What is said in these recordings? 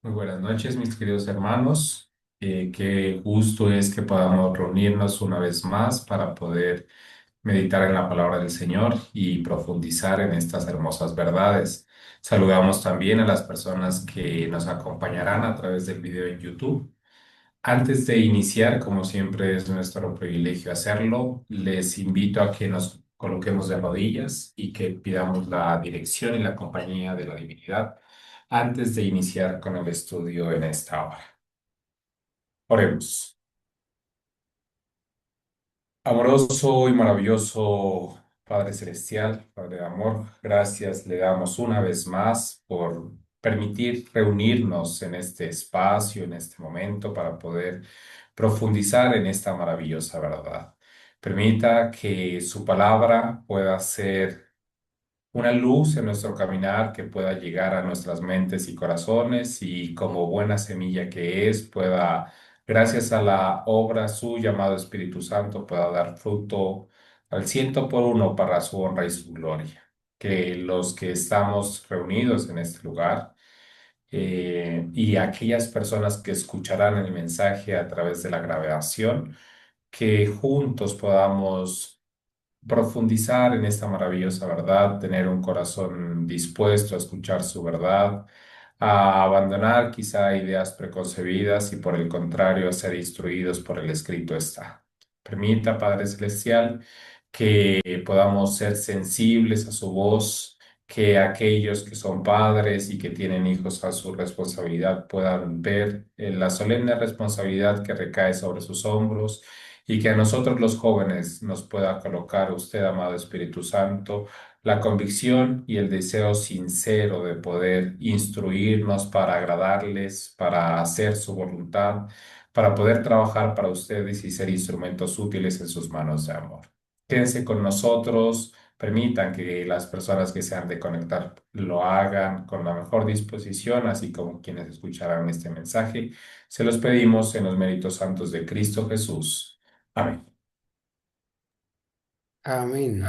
Muy buenas noches, mis queridos hermanos. Qué gusto es que podamos reunirnos una vez más para poder meditar en la palabra del Señor y profundizar en estas hermosas verdades. Saludamos también a las personas que nos acompañarán a través del video en YouTube. Antes de iniciar, como siempre es nuestro privilegio hacerlo, les invito a que nos coloquemos de rodillas y que pidamos la dirección y la compañía de la divinidad antes de iniciar con el estudio en esta hora. Oremos. Amoroso y maravilloso Padre Celestial, Padre de amor, gracias le damos una vez más por permitir reunirnos en este espacio, en este momento, para poder profundizar en esta maravillosa verdad. Permita que su palabra pueda ser una luz en nuestro caminar que pueda llegar a nuestras mentes y corazones y como buena semilla que es, pueda, gracias a la obra su llamado Espíritu Santo, pueda dar fruto al ciento por uno para su honra y su gloria. Que los que estamos reunidos en este lugar y aquellas personas que escucharán el mensaje a través de la grabación, que juntos podamos profundizar en esta maravillosa verdad, tener un corazón dispuesto a escuchar su verdad, a abandonar quizá ideas preconcebidas y por el contrario a ser instruidos por el escrito está. Permita, Padre Celestial, que podamos ser sensibles a su voz, que aquellos que son padres y que tienen hijos a su responsabilidad puedan ver la solemne responsabilidad que recae sobre sus hombros y que a nosotros los jóvenes nos pueda colocar usted, amado Espíritu Santo, la convicción y el deseo sincero de poder instruirnos para agradarles, para hacer su voluntad, para poder trabajar para ustedes y ser instrumentos útiles en sus manos de amor. Quédense con nosotros, permitan que las personas que se han de conectar lo hagan con la mejor disposición, así como quienes escucharán este mensaje. Se los pedimos en los méritos santos de Cristo Jesús. Amén. Amén.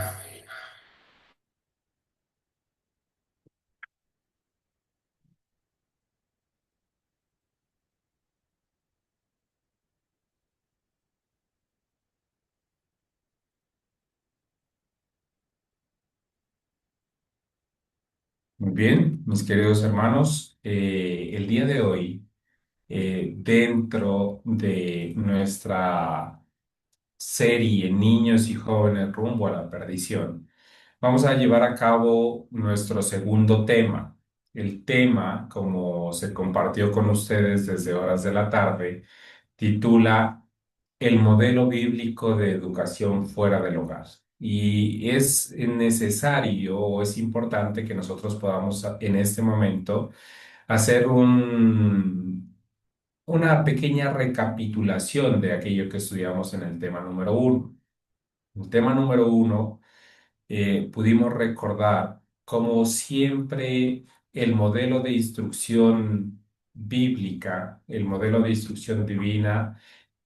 Muy bien, mis queridos hermanos, el día de hoy, dentro de nuestra serie Niños y jóvenes rumbo a la perdición, vamos a llevar a cabo nuestro segundo tema. El tema, como se compartió con ustedes desde horas de la tarde, titula El modelo bíblico de educación fuera del hogar. Y es necesario o es importante que nosotros podamos en este momento hacer una pequeña recapitulación de aquello que estudiamos en el tema número uno. El tema número uno, pudimos recordar como siempre el modelo de instrucción bíblica, el modelo de instrucción divina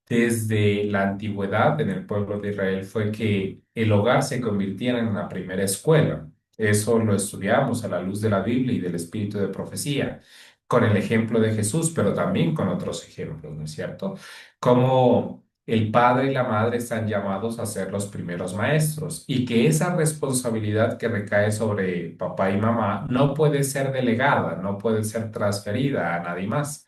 desde la antigüedad en el pueblo de Israel fue que el hogar se convirtiera en una primera escuela. Eso lo estudiamos a la luz de la Biblia y del espíritu de profecía, con el ejemplo de Jesús, pero también con otros ejemplos, ¿no es cierto? Como el padre y la madre están llamados a ser los primeros maestros y que esa responsabilidad que recae sobre papá y mamá no puede ser delegada, no puede ser transferida a nadie más.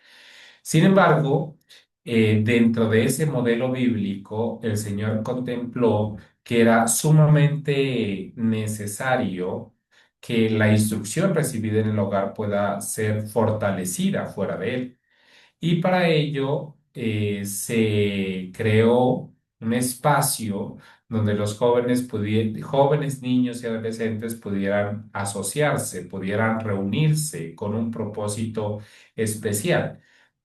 Sin embargo, dentro de ese modelo bíblico, el Señor contempló que era sumamente necesario que la instrucción recibida en el hogar pueda ser fortalecida fuera de él. Y para ello se creó un espacio donde los jóvenes, niños y adolescentes pudieran asociarse, pudieran reunirse con un propósito especial.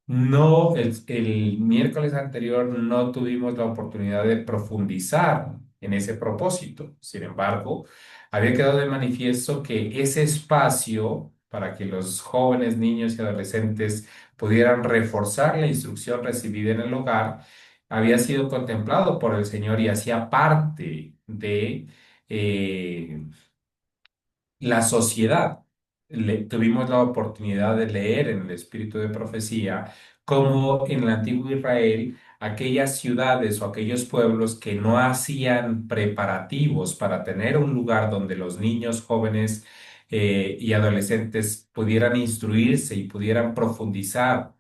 No, el miércoles anterior no tuvimos la oportunidad de profundizar en ese propósito. Sin embargo, había quedado de manifiesto que ese espacio para que los jóvenes, niños y adolescentes pudieran reforzar la instrucción recibida en el hogar había sido contemplado por el Señor y hacía parte de eh, la sociedad. tuvimos la oportunidad de leer en el espíritu de profecía cómo en el antiguo Israel aquellas ciudades o aquellos pueblos que no hacían preparativos para tener un lugar donde los niños, jóvenes y adolescentes pudieran instruirse y pudieran profundizar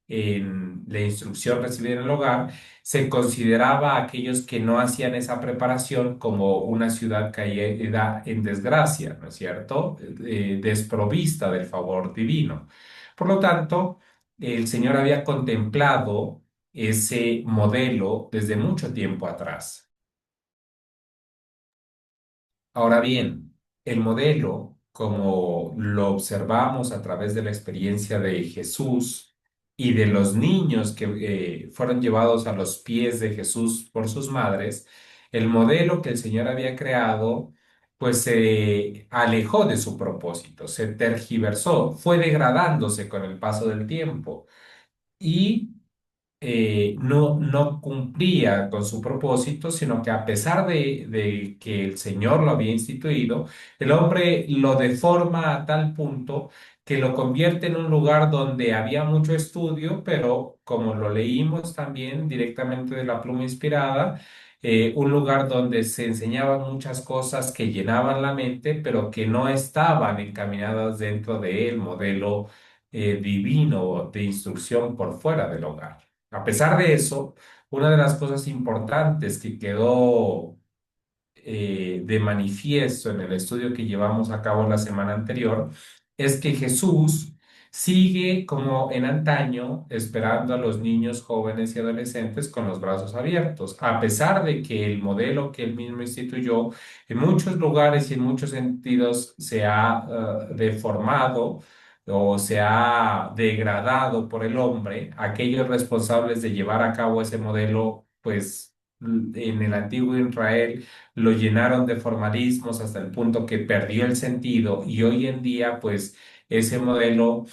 en la instrucción recibida en el hogar, se consideraba a aquellos que no hacían esa preparación como una ciudad caída en desgracia, ¿no es cierto? Desprovista del favor divino. Por lo tanto, el Señor había contemplado ese modelo desde mucho tiempo atrás. Ahora bien, el modelo, como lo observamos a través de la experiencia de Jesús y de los niños que fueron llevados a los pies de Jesús por sus madres, el modelo que el Señor había creado, pues se alejó de su propósito, se tergiversó, fue degradándose con el paso del tiempo y no cumplía con su propósito, sino que a pesar de que el Señor lo había instituido, el hombre lo deforma a tal punto que lo convierte en un lugar donde había mucho estudio, pero como lo leímos también directamente de la pluma inspirada, un lugar donde se enseñaban muchas cosas que llenaban la mente, pero que no estaban encaminadas dentro del modelo divino de instrucción por fuera del hogar. A pesar de eso, una de las cosas importantes que quedó de manifiesto en el estudio que llevamos a cabo la semana anterior es que Jesús sigue como en antaño esperando a los niños, jóvenes y adolescentes con los brazos abiertos, a pesar de que el modelo que él mismo instituyó en muchos lugares y en muchos sentidos se ha deformado o se ha degradado por el hombre. Aquellos responsables de llevar a cabo ese modelo, pues en el antiguo Israel lo llenaron de formalismos hasta el punto que perdió el sentido y hoy en día pues ese modelo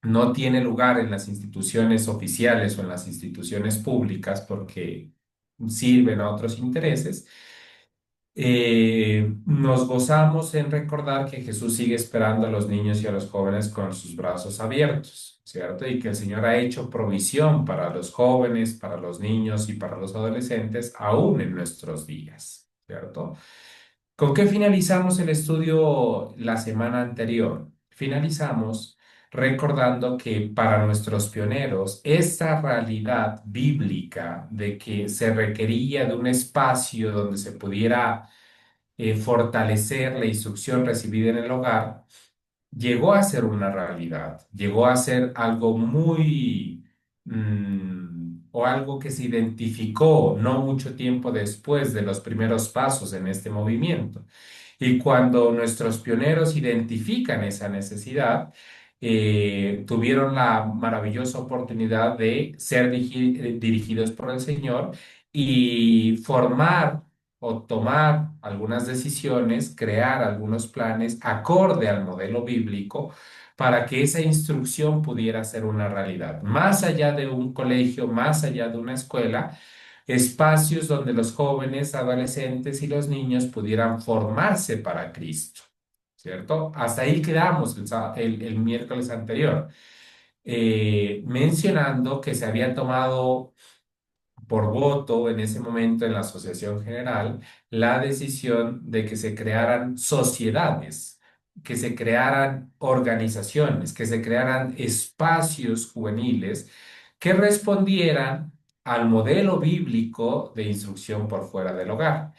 no tiene lugar en las instituciones oficiales o en las instituciones públicas porque sirven a otros intereses. Nos gozamos en recordar que Jesús sigue esperando a los niños y a los jóvenes con sus brazos abiertos, ¿cierto? Y que el Señor ha hecho provisión para los jóvenes, para los niños y para los adolescentes, aún en nuestros días, ¿cierto? ¿Con qué finalizamos el estudio la semana anterior? Finalizamos recordando que para nuestros pioneros, esta realidad bíblica de que se requería de un espacio donde se pudiera fortalecer la instrucción recibida en el hogar, llegó a ser una realidad, llegó a ser algo muy, o algo que se identificó no mucho tiempo después de los primeros pasos en este movimiento. Y cuando nuestros pioneros identifican esa necesidad, tuvieron la maravillosa oportunidad de ser dirigidos por el Señor y formar o tomar algunas decisiones, crear algunos planes acorde al modelo bíblico para que esa instrucción pudiera ser una realidad. Más allá de un colegio, más allá de una escuela, espacios donde los jóvenes, adolescentes y los niños pudieran formarse para Cristo, ¿cierto? Hasta ahí quedamos el miércoles anterior, mencionando que se había tomado por voto en ese momento en la Asociación General la decisión de que se crearan sociedades, que se crearan organizaciones, que se crearan espacios juveniles que respondieran al modelo bíblico de instrucción por fuera del hogar.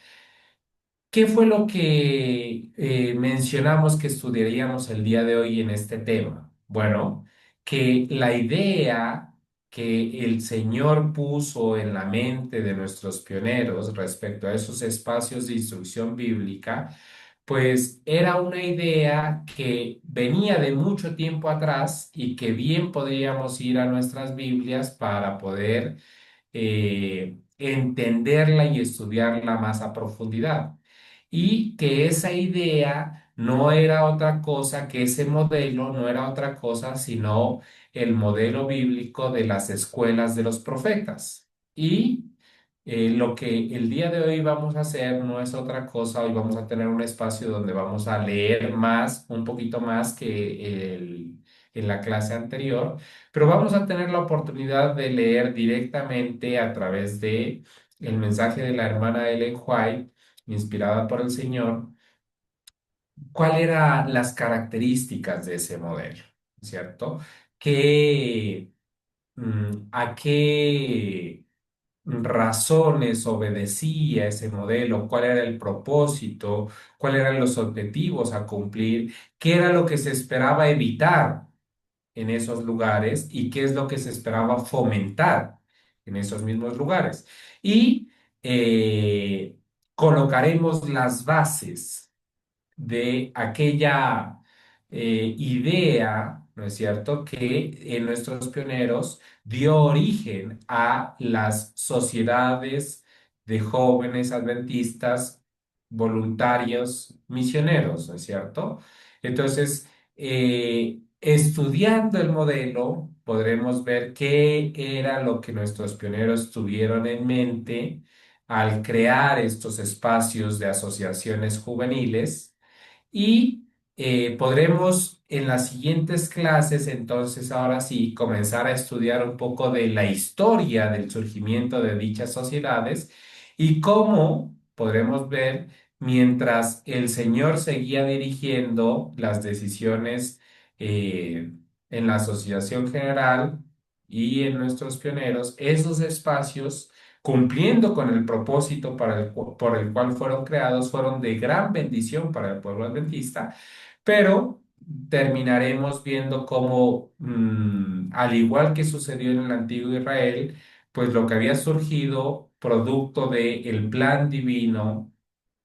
¿Qué fue lo que mencionamos que estudiaríamos el día de hoy en este tema? Bueno, que la idea que el Señor puso en la mente de nuestros pioneros respecto a esos espacios de instrucción bíblica, pues era una idea que venía de mucho tiempo atrás y que bien podríamos ir a nuestras Biblias para poder entenderla y estudiarla más a profundidad y que esa idea no era otra cosa, que ese modelo no era otra cosa sino el modelo bíblico de las escuelas de los profetas. Y Lo que el día de hoy vamos a hacer no es otra cosa, hoy vamos a tener un espacio donde vamos a leer más, un poquito más que en la clase anterior, pero vamos a tener la oportunidad de leer directamente a través de el mensaje de la hermana Ellen White, inspirada por el Señor, cuáles eran las características de ese modelo, ¿cierto? ¿Qué, a qué razones obedecía ese modelo, cuál era el propósito, cuáles eran los objetivos a cumplir, qué era lo que se esperaba evitar en esos lugares y qué es lo que se esperaba fomentar en esos mismos lugares? Y colocaremos las bases de aquella idea, ¿no es cierto?, que en nuestros pioneros dio origen a las sociedades de jóvenes adventistas voluntarios misioneros, ¿no es cierto? Entonces, estudiando el modelo, podremos ver qué era lo que nuestros pioneros tuvieron en mente al crear estos espacios de asociaciones juveniles y podremos en las siguientes clases, entonces, ahora sí, comenzar a estudiar un poco de la historia del surgimiento de dichas sociedades y cómo podremos ver mientras el Señor seguía dirigiendo las decisiones en la Asociación General y en nuestros pioneros, esos espacios cumpliendo con el propósito por el cual fueron creados, fueron de gran bendición para el pueblo adventista, pero terminaremos viendo cómo, al igual que sucedió en el antiguo Israel, pues lo que había surgido producto del plan divino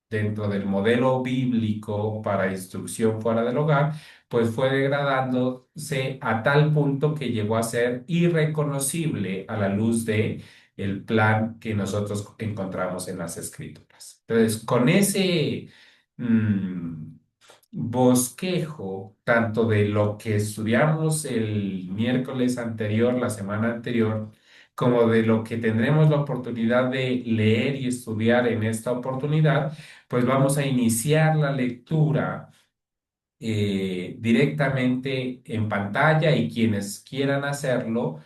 dentro del modelo bíblico para instrucción fuera del hogar, pues fue degradándose a tal punto que llegó a ser irreconocible a la luz de el plan que nosotros encontramos en las Escrituras. Entonces, con ese bosquejo, tanto de lo que estudiamos el miércoles anterior, la semana anterior, como de lo que tendremos la oportunidad de leer y estudiar en esta oportunidad, pues vamos a iniciar la lectura directamente en pantalla y quienes quieran hacerlo,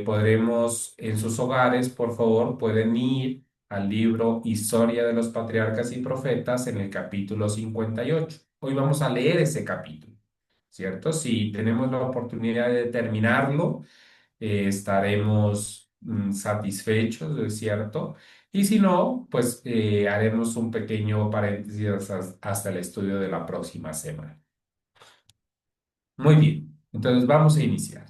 podremos en sus hogares, por favor, pueden ir al libro Historia de los Patriarcas y Profetas en el capítulo 58. Hoy vamos a leer ese capítulo, ¿cierto? Si tenemos la oportunidad de terminarlo, estaremos satisfechos, ¿es cierto? Y si no, pues haremos un pequeño paréntesis hasta el estudio de la próxima semana. Muy bien, entonces vamos a iniciar.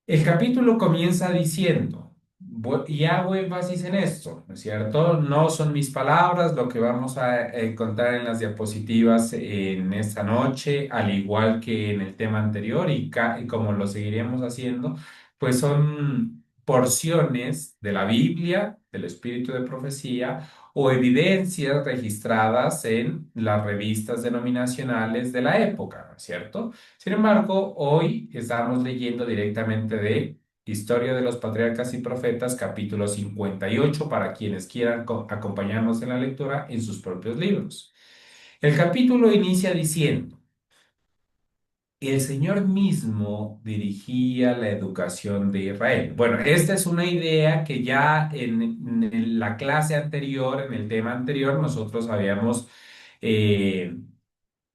El capítulo comienza diciendo, y hago énfasis en esto, ¿no es cierto? No son mis palabras, lo que vamos a encontrar en las diapositivas en esta noche, al igual que en el tema anterior y como lo seguiremos haciendo, pues son porciones de la Biblia, del Espíritu de Profecía o evidencias registradas en las revistas denominacionales de la época, ¿no es cierto? Sin embargo, hoy estamos leyendo directamente de Historia de los Patriarcas y Profetas, capítulo 58, para quienes quieran acompañarnos en la lectura en sus propios libros. El capítulo inicia diciendo, el Señor mismo dirigía la educación de Israel. Bueno, esta es una idea que ya en la clase anterior, en el tema anterior, nosotros habíamos eh,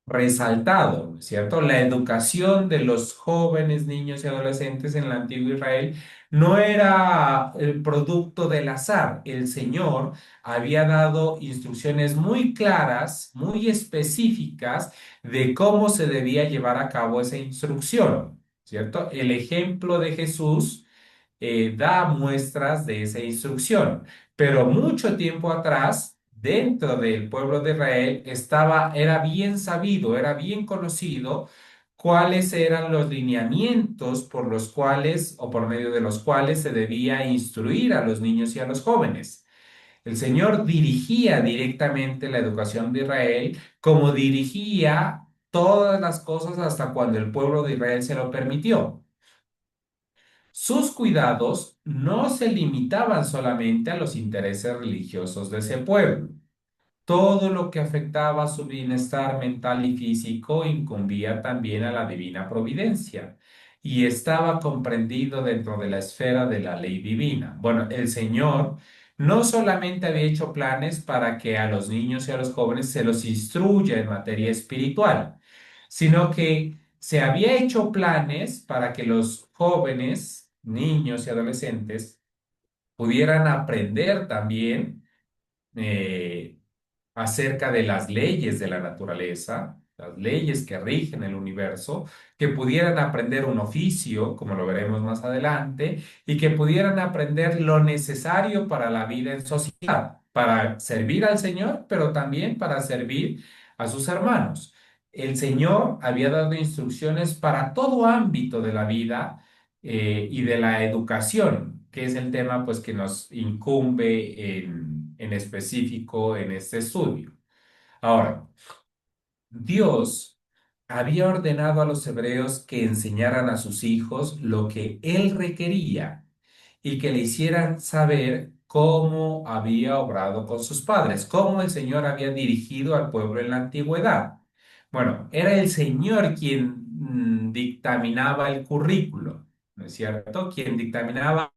resaltado, ¿cierto? La educación de los jóvenes, niños y adolescentes en el antiguo Israel no era el producto del azar. El Señor había dado instrucciones muy claras, muy específicas de cómo se debía llevar a cabo esa instrucción, ¿cierto? El ejemplo de Jesús da muestras de esa instrucción. Pero mucho tiempo atrás, dentro del pueblo de Israel, era bien sabido, era bien conocido cuáles eran los lineamientos por los cuales o por medio de los cuales se debía instruir a los niños y a los jóvenes. El Señor dirigía directamente la educación de Israel como dirigía todas las cosas hasta cuando el pueblo de Israel se lo permitió. Sus cuidados no se limitaban solamente a los intereses religiosos de ese pueblo. Todo lo que afectaba su bienestar mental y físico incumbía también a la divina providencia y estaba comprendido dentro de la esfera de la ley divina. Bueno, el Señor no solamente había hecho planes para que a los niños y a los jóvenes se los instruya en materia espiritual, sino que se había hecho planes para que los jóvenes, niños y adolescentes pudieran aprender también eh, acerca de las leyes de la naturaleza, las leyes que rigen el universo, que pudieran aprender un oficio, como lo veremos más adelante, y que pudieran aprender lo necesario para la vida en sociedad, para servir al Señor, pero también para servir a sus hermanos. El Señor había dado instrucciones para todo ámbito de la vida y de la educación, que es el tema pues que nos incumbe en específico en este estudio. Ahora, Dios había ordenado a los hebreos que enseñaran a sus hijos lo que Él requería y que le hicieran saber cómo había obrado con sus padres, cómo el Señor había dirigido al pueblo en la antigüedad. Bueno, era el Señor quien dictaminaba el currículo, ¿no es cierto? Quien dictaminaba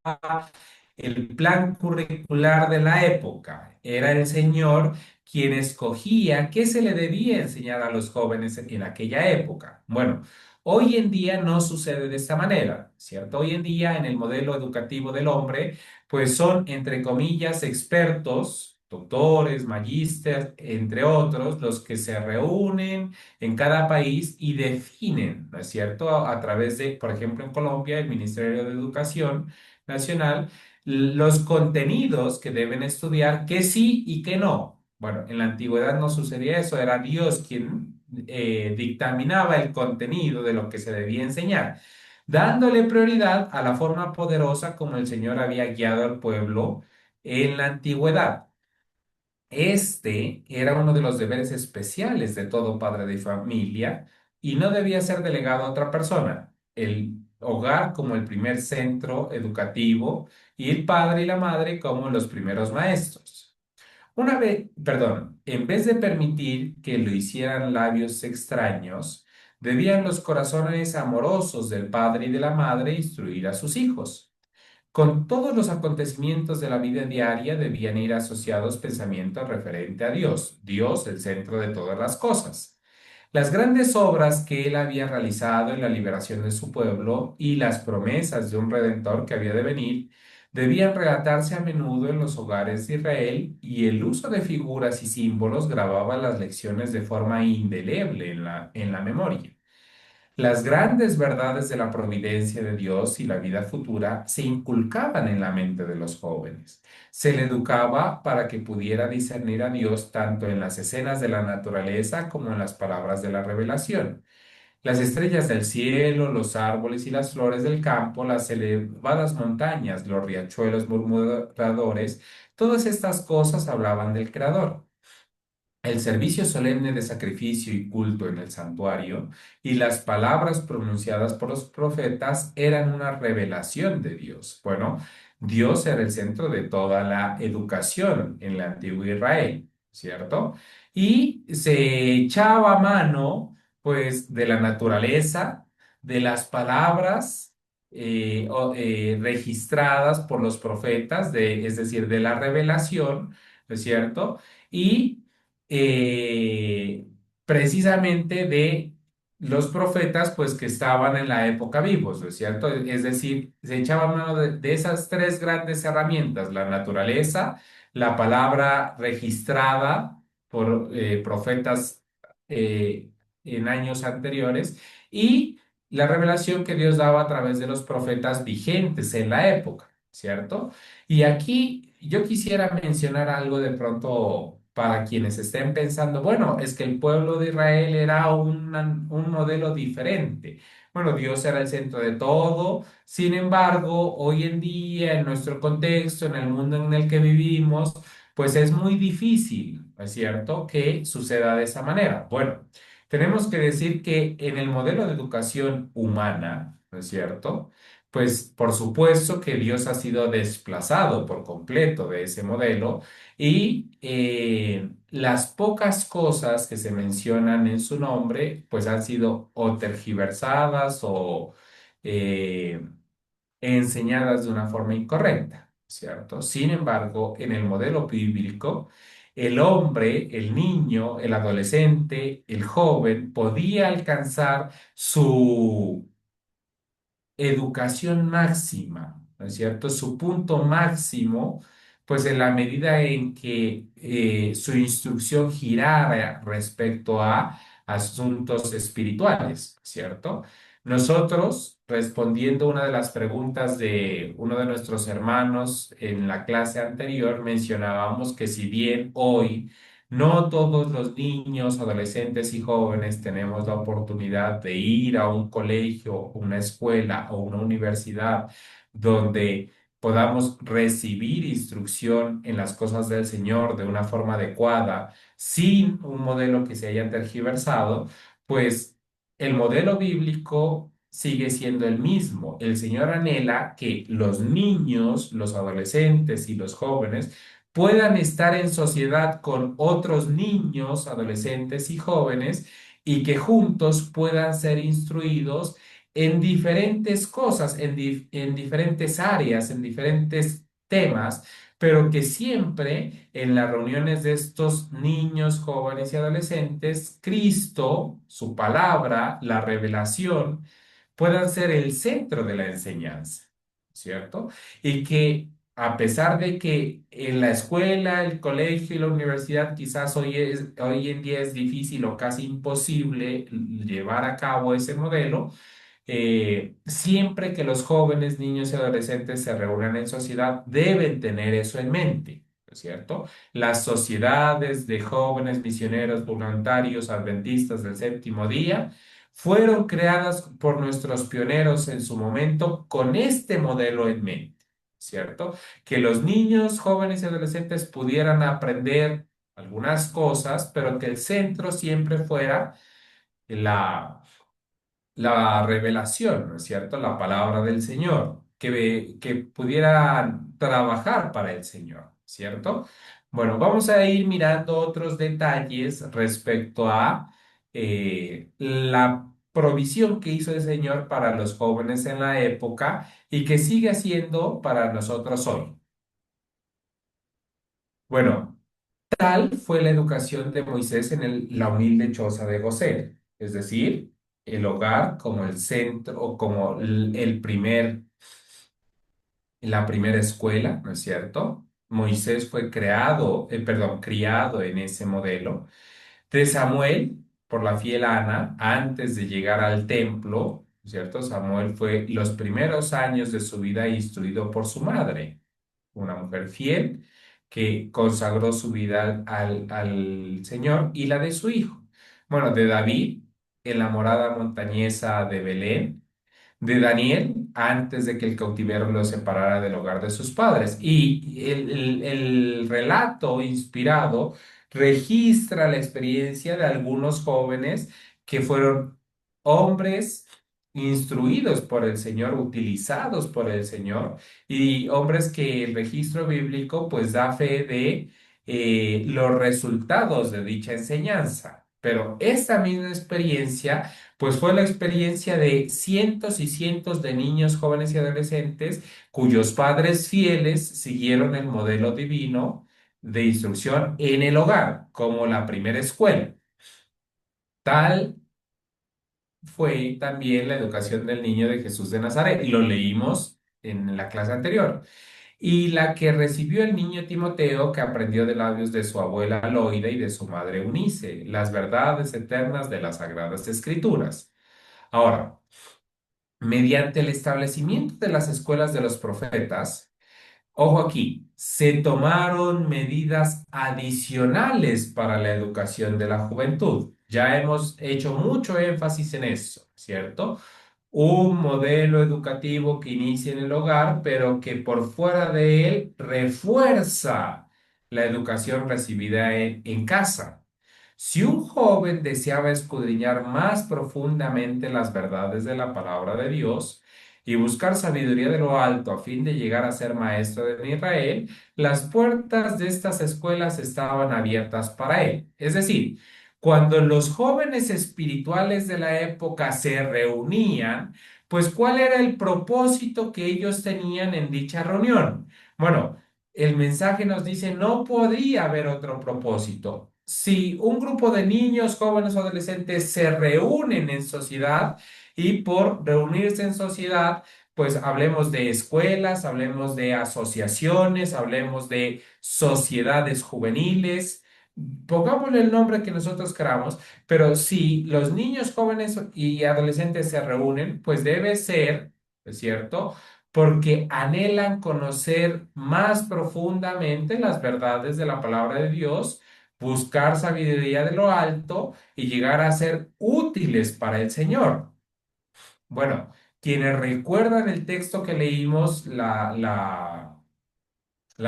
el plan curricular de la época. Era el Señor quien escogía qué se le debía enseñar a los jóvenes en aquella época. Bueno, hoy en día no sucede de esta manera, ¿cierto? Hoy en día en el modelo educativo del hombre, pues son, entre comillas, expertos, doctores, magíster, entre otros, los que se reúnen en cada país y definen, ¿no es cierto? A través de, por ejemplo, en Colombia, el Ministerio de Educación Nacional, los contenidos que deben estudiar, que sí y que no. Bueno, en la antigüedad no sucedía eso, era Dios quien dictaminaba el contenido de lo que se debía enseñar, dándole prioridad a la forma poderosa como el Señor había guiado al pueblo en la antigüedad. Este era uno de los deberes especiales de todo padre de familia y no debía ser delegado a otra persona. El hogar como el primer centro educativo y el padre y la madre como los primeros maestros. Una vez, perdón, en vez de permitir que lo hicieran labios extraños, debían los corazones amorosos del padre y de la madre instruir a sus hijos. Con todos los acontecimientos de la vida diaria debían ir asociados pensamientos referente a Dios, Dios el centro de todas las cosas. Las grandes obras que él había realizado en la liberación de su pueblo y las promesas de un redentor que había de venir debían relatarse a menudo en los hogares de Israel y el uso de figuras y símbolos grababa las lecciones de forma indeleble en la memoria. Las grandes verdades de la providencia de Dios y la vida futura se inculcaban en la mente de los jóvenes. Se le educaba para que pudiera discernir a Dios tanto en las escenas de la naturaleza como en las palabras de la revelación. Las estrellas del cielo, los árboles y las flores del campo, las elevadas montañas, los riachuelos murmuradores, todas estas cosas hablaban del Creador. El servicio solemne de sacrificio y culto en el santuario y las palabras pronunciadas por los profetas eran una revelación de Dios. Bueno, Dios era el centro de toda la educación en la antigua Israel, ¿cierto? Y se echaba mano, pues, de la naturaleza, de las palabras registradas por los profetas, es decir, de la revelación, ¿no es cierto? Y eh, precisamente de los profetas, pues que estaban en la época vivos, ¿no es cierto? Es decir, se echaba mano de esas tres grandes herramientas, la naturaleza, la palabra registrada por profetas eh, en años anteriores y la revelación que Dios daba a través de los profetas vigentes en la época, ¿cierto? Y aquí yo quisiera mencionar algo de pronto para quienes estén pensando, bueno, es que el pueblo de Israel era un modelo diferente. Bueno, Dios era el centro de todo. Sin embargo, hoy en día, en nuestro contexto, en el mundo en el que vivimos, pues es muy difícil, ¿no es cierto?, que suceda de esa manera. Bueno, tenemos que decir que en el modelo de educación humana, ¿no es cierto?, pues por supuesto que Dios ha sido desplazado por completo de ese modelo y las pocas cosas que se mencionan en su nombre, pues han sido o tergiversadas o eh, enseñadas de una forma incorrecta, ¿cierto? Sin embargo, en el modelo bíblico, el hombre, el niño, el adolescente, el joven podía alcanzar su educación máxima, ¿no es cierto? Su punto máximo, pues en la medida en que su instrucción girara respecto a asuntos espirituales, ¿cierto? Nosotros, respondiendo una de las preguntas de uno de nuestros hermanos en la clase anterior, mencionábamos que si bien hoy no todos los niños, adolescentes y jóvenes tenemos la oportunidad de ir a un colegio, una escuela o una universidad donde podamos recibir instrucción en las cosas del Señor de una forma adecuada, sin un modelo que se haya tergiversado, pues el modelo bíblico sigue siendo el mismo. El Señor anhela que los niños, los adolescentes y los jóvenes puedan estar en sociedad con otros niños, adolescentes y jóvenes y que juntos puedan ser instruidos en diferentes cosas, en diferentes áreas, en diferentes temas, pero que siempre en las reuniones de estos niños, jóvenes y adolescentes, Cristo, su palabra, la revelación, puedan ser el centro de la enseñanza, ¿cierto? Y que a pesar de que en la escuela, el colegio y la universidad quizás hoy en día es difícil o casi imposible llevar a cabo ese modelo, siempre que los jóvenes, niños y adolescentes se reúnan en sociedad, deben tener eso en mente, ¿no es cierto? Las sociedades de jóvenes misioneros voluntarios adventistas del séptimo día fueron creadas por nuestros pioneros en su momento con este modelo en mente, ¿cierto? Que los niños, jóvenes y adolescentes pudieran aprender algunas cosas, pero que el centro siempre fuera la revelación, ¿no es cierto? La palabra del Señor, que pudieran trabajar para el Señor, ¿cierto? Bueno, vamos a ir mirando otros detalles respecto a la provisión que hizo el Señor para los jóvenes en la época y que sigue haciendo para nosotros hoy. Bueno, tal fue la educación de Moisés en la humilde choza de Gosén, es decir, el hogar como el centro o como la primera escuela, ¿no es cierto? Moisés fue criado en ese modelo. De Samuel, por la fiel Ana, antes de llegar al templo, ¿no es cierto? Samuel fue los primeros años de su vida instruido por su madre, una mujer fiel que consagró su vida al Señor y la de su hijo. Bueno, de David, en la morada montañesa de Belén, de Daniel antes de que el cautiverio lo separara del hogar de sus padres. Y el relato inspirado registra la experiencia de algunos jóvenes que fueron hombres instruidos por el Señor, utilizados por el Señor, y hombres que el registro bíblico pues da fe de los resultados de dicha enseñanza. Pero esta misma experiencia pues fue la experiencia de cientos y cientos de niños, jóvenes y adolescentes cuyos padres fieles siguieron el modelo divino de instrucción en el hogar, como la primera escuela. Tal fue también la educación del niño de Jesús de Nazaret, y lo leímos en la clase anterior. Y la que recibió el niño Timoteo, que aprendió de labios de su abuela Loida y de su madre Eunice, las verdades eternas de las Sagradas Escrituras. Ahora, mediante el establecimiento de las escuelas de los profetas, ojo aquí, se tomaron medidas adicionales para la educación de la juventud. Ya hemos hecho mucho énfasis en eso, ¿cierto? Un modelo educativo que inicia en el hogar, pero que por fuera de él refuerza la educación recibida en casa. Si un joven deseaba escudriñar más profundamente las verdades de la palabra de Dios, y buscar sabiduría de lo alto a fin de llegar a ser maestro de Israel, las puertas de estas escuelas estaban abiertas para él. Es decir, cuando los jóvenes espirituales de la época se reunían, pues ¿cuál era el propósito que ellos tenían en dicha reunión? Bueno, el mensaje nos dice, no podría haber otro propósito. Si un grupo de niños, jóvenes o adolescentes se reúnen en sociedad y por reunirse en sociedad, pues hablemos de escuelas, hablemos de asociaciones, hablemos de sociedades juveniles, pongámosle el nombre que nosotros queramos, pero si los niños, jóvenes y adolescentes se reúnen, pues debe ser, ¿es cierto? Porque anhelan conocer más profundamente las verdades de la palabra de Dios, buscar sabiduría de lo alto y llegar a ser útiles para el Señor. Bueno, quienes recuerdan el texto que leímos la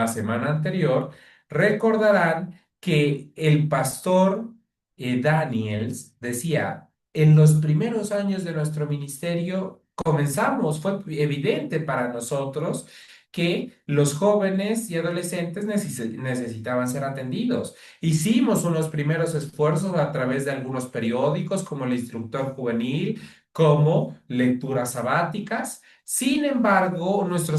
semana anterior, recordarán que el pastor Daniels decía, en los primeros años de nuestro ministerio comenzamos, fue evidente para nosotros que los jóvenes y adolescentes necesitaban ser atendidos. Hicimos unos primeros esfuerzos a través de algunos periódicos como el Instructor Juvenil, como lecturas sabáticas. Sin embargo, nuestro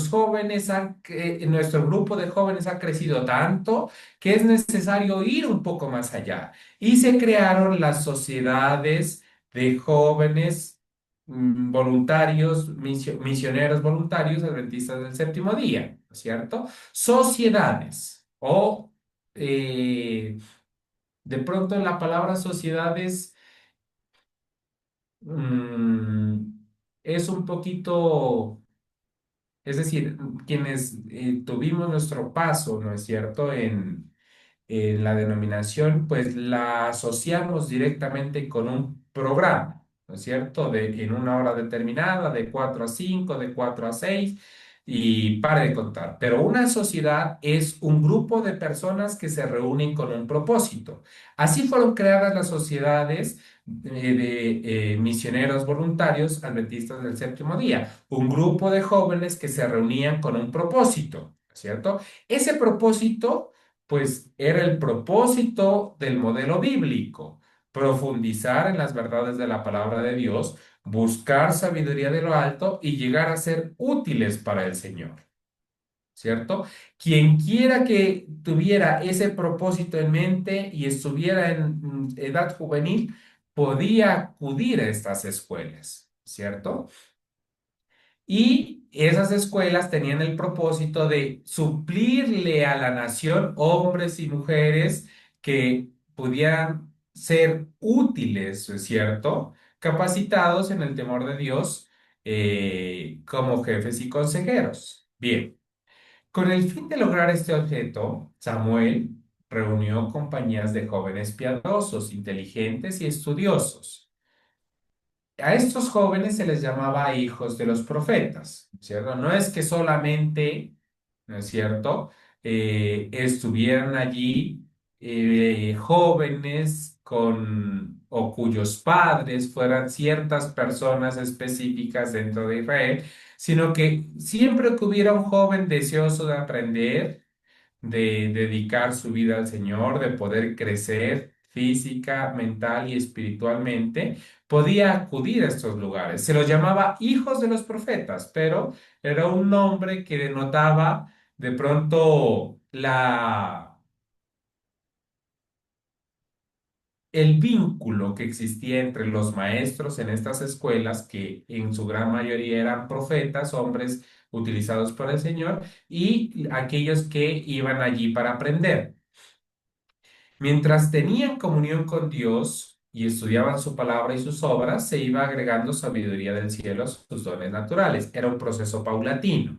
grupo de jóvenes ha crecido tanto que es necesario ir un poco más allá. Y se crearon las sociedades de jóvenes voluntarios, misioneros voluntarios adventistas del séptimo día, ¿no es cierto? Sociedades o de pronto la palabra sociedades mm, es un poquito. Es decir, quienes tuvimos nuestro paso, ¿no es cierto?, en la denominación, pues la asociamos directamente con un programa, ¿no es cierto?, en una hora determinada, de 4 a 5, de 4 a 6, y pare de contar. Pero una sociedad es un grupo de personas que se reúnen con un propósito. Así fueron creadas las sociedades de misioneros voluntarios adventistas del séptimo día, un grupo de jóvenes que se reunían con un propósito, ¿cierto? Ese propósito, pues, era el propósito del modelo bíblico, profundizar en las verdades de la palabra de Dios, buscar sabiduría de lo alto y llegar a ser útiles para el Señor. ¿Cierto? Quien quiera que tuviera ese propósito en mente y estuviera en edad juvenil, podía acudir a estas escuelas, ¿cierto? Y esas escuelas tenían el propósito de suplirle a la nación hombres y mujeres que pudieran ser útiles, ¿es cierto? Capacitados en el temor de Dios como jefes y consejeros. Bien. Con el fin de lograr este objeto, Samuel reunió compañías de jóvenes piadosos, inteligentes y estudiosos. A estos jóvenes se les llamaba hijos de los profetas, ¿cierto? No es que solamente, ¿no es cierto?, estuvieran allí jóvenes con o cuyos padres fueran ciertas personas específicas dentro de Israel, sino que siempre que hubiera un joven deseoso de aprender, de dedicar su vida al Señor, de poder crecer física, mental y espiritualmente, podía acudir a estos lugares. Se los llamaba hijos de los profetas, pero era un nombre que denotaba de pronto el vínculo que existía entre los maestros en estas escuelas, que en su gran mayoría eran profetas, hombres utilizados por el Señor, y aquellos que iban allí para aprender. Mientras tenían comunión con Dios y estudiaban su palabra y sus obras, se iba agregando sabiduría del cielo a sus dones naturales. Era un proceso paulatino.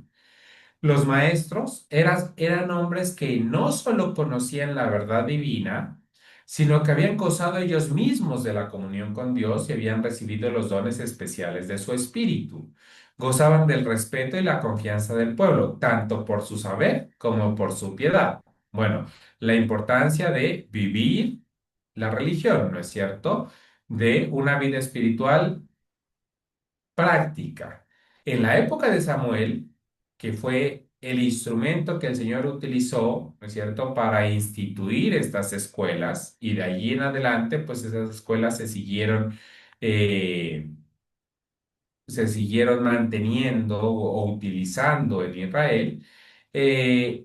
Los maestros eran hombres que no solo conocían la verdad divina, sino que habían gozado ellos mismos de la comunión con Dios y habían recibido los dones especiales de su espíritu. Gozaban del respeto y la confianza del pueblo, tanto por su saber como por su piedad. Bueno, la importancia de vivir la religión, ¿no es cierto? De una vida espiritual práctica. En la época de Samuel, que fue el instrumento que el Señor utilizó, ¿no es cierto?, para instituir estas escuelas, y de allí en adelante, pues esas escuelas eh, se siguieron manteniendo o utilizando en Israel.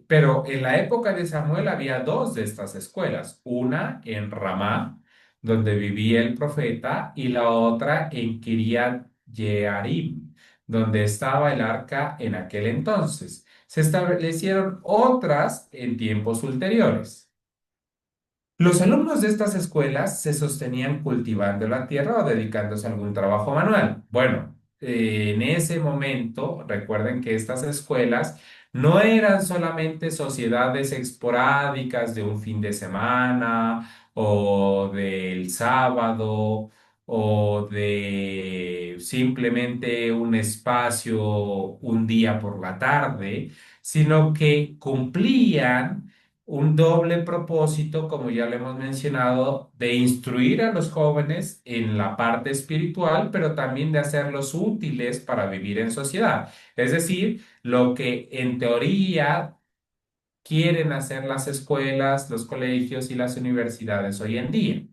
Pero en la época de Samuel había dos de estas escuelas, una en Ramá, donde vivía el profeta, y la otra en Kiriat Jearim, donde estaba el arca en aquel entonces. Se establecieron otras en tiempos ulteriores. Los alumnos de estas escuelas se sostenían cultivando la tierra o dedicándose a algún trabajo manual. Bueno, en ese momento, recuerden que estas escuelas no eran solamente sociedades esporádicas de un fin de semana o del sábado o de simplemente un espacio un día por la tarde, sino que cumplían un doble propósito, como ya le hemos mencionado, de instruir a los jóvenes en la parte espiritual, pero también de hacerlos útiles para vivir en sociedad. Es decir, lo que en teoría quieren hacer las escuelas, los colegios y las universidades hoy en día.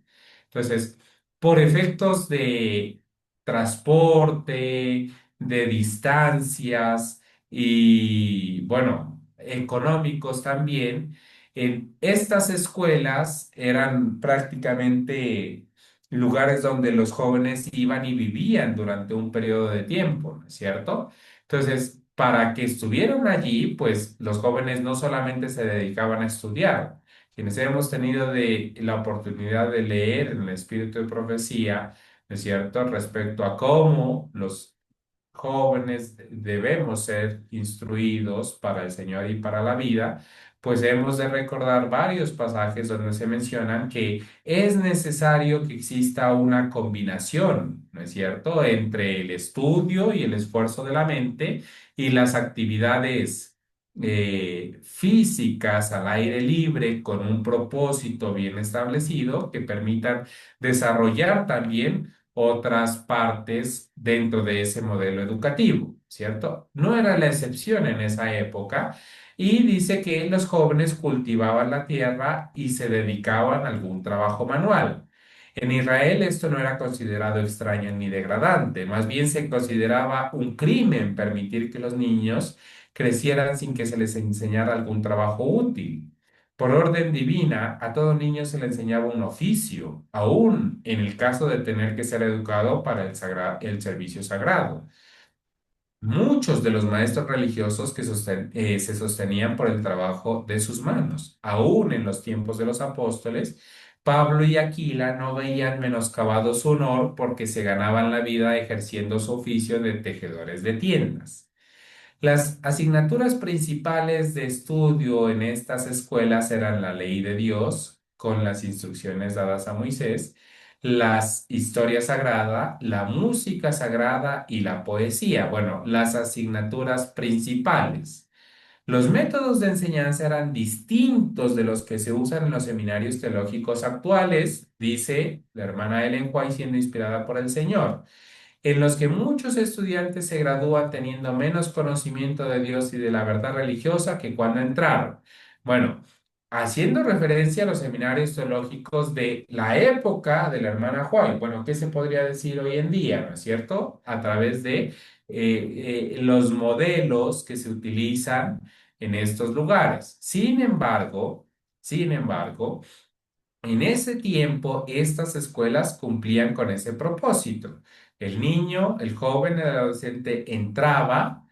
Entonces, por efectos de transporte, de distancias y, bueno, económicos también, en estas escuelas eran prácticamente lugares donde los jóvenes iban y vivían durante un periodo de tiempo, ¿no es cierto? Entonces, para que estuvieran allí, pues los jóvenes no solamente se dedicaban a estudiar, quienes hemos tenido la oportunidad de leer en el espíritu de profecía, ¿no es cierto?, respecto a cómo los jóvenes debemos ser instruidos para el Señor y para la vida, pues hemos de recordar varios pasajes donde se mencionan que es necesario que exista una combinación, ¿no es cierto?, entre el estudio y el esfuerzo de la mente y las actividades físicas al aire libre con un propósito bien establecido que permitan desarrollar también otras partes dentro de ese modelo educativo, ¿cierto? No era la excepción en esa época y dice que los jóvenes cultivaban la tierra y se dedicaban a algún trabajo manual. En Israel esto no era considerado extraño ni degradante, más bien se consideraba un crimen permitir que los niños crecieran sin que se les enseñara algún trabajo útil. Por orden divina, a todo niño se le enseñaba un oficio, aún en el caso de tener que ser educado para el servicio sagrado. Muchos de los maestros religiosos se sostenían por el trabajo de sus manos. Aún en los tiempos de los apóstoles, Pablo y Aquila no veían menoscabado su honor porque se ganaban la vida ejerciendo su oficio de tejedores de tiendas. Las asignaturas principales de estudio en estas escuelas eran la ley de Dios, con las instrucciones dadas a Moisés, las historias sagrada, la música sagrada y la poesía. Bueno, las asignaturas principales. Los métodos de enseñanza eran distintos de los que se usan en los seminarios teológicos actuales, dice la hermana Ellen White, siendo inspirada por el Señor, en los que muchos estudiantes se gradúan teniendo menos conocimiento de Dios y de la verdad religiosa que cuando entraron. Bueno, haciendo referencia a los seminarios teológicos de la época de la hermana White, bueno, ¿qué se podría decir hoy en día, no es cierto? A través de los modelos que se utilizan en estos lugares. Sin embargo, en ese tiempo, estas escuelas cumplían con ese propósito. El niño, el joven, el adolescente entraba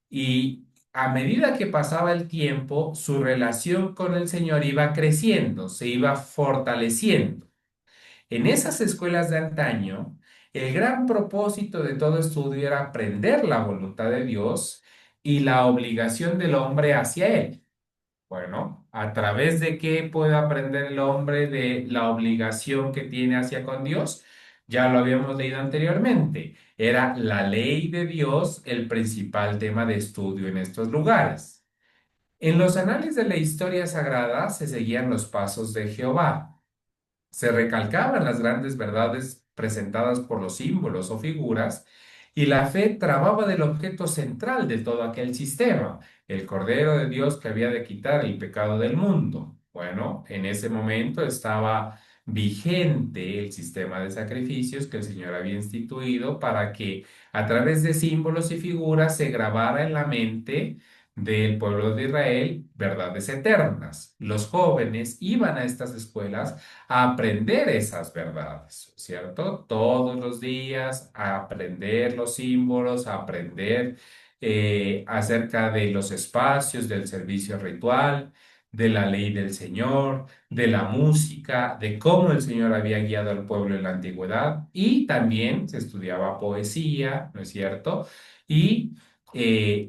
y a medida que pasaba el tiempo, su relación con el Señor iba creciendo, se iba fortaleciendo. En esas escuelas de antaño, el gran propósito de todo estudio era aprender la voluntad de Dios y la obligación del hombre hacia Él. Bueno, ¿a través de qué puede aprender el hombre de la obligación que tiene hacia con Dios? Ya lo habíamos leído anteriormente. Era la ley de Dios el principal tema de estudio en estos lugares. En los anales de la historia sagrada se seguían los pasos de Jehová. Se recalcaban las grandes verdades presentadas por los símbolos o figuras y la fe trababa del objeto central de todo aquel sistema, el Cordero de Dios que había de quitar el pecado del mundo. Bueno, en ese momento estaba vigente el sistema de sacrificios que el Señor había instituido para que a través de símbolos y figuras se grabara en la mente del pueblo de Israel verdades eternas. Los jóvenes iban a estas escuelas a aprender esas verdades, ¿cierto? Todos los días a aprender los símbolos, a aprender acerca de los espacios del servicio ritual, de la ley del Señor, de la música, de cómo el Señor había guiado al pueblo en la antigüedad y también se estudiaba poesía, ¿no es cierto? Y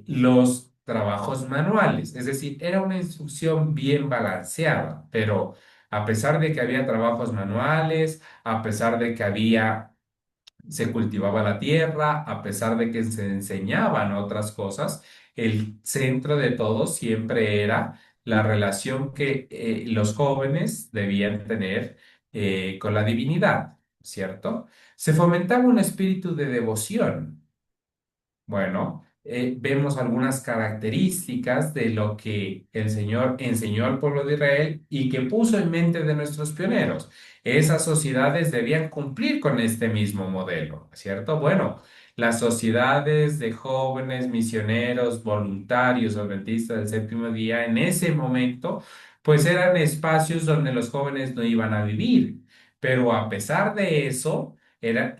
los trabajos manuales, es decir, era una instrucción bien balanceada, pero a pesar de que había trabajos manuales, a pesar de que se cultivaba la tierra, a pesar de que se enseñaban otras cosas, el centro de todo siempre era la relación que los jóvenes debían tener con la divinidad, ¿cierto? Se fomentaba un espíritu de devoción. Bueno, vemos algunas características de lo que el Señor enseñó al pueblo de Israel y que puso en mente de nuestros pioneros. Esas sociedades debían cumplir con este mismo modelo, ¿cierto? Bueno, las sociedades de jóvenes misioneros, voluntarios, adventistas del séptimo día, en ese momento, pues eran espacios donde los jóvenes no iban a vivir. Pero a pesar de eso,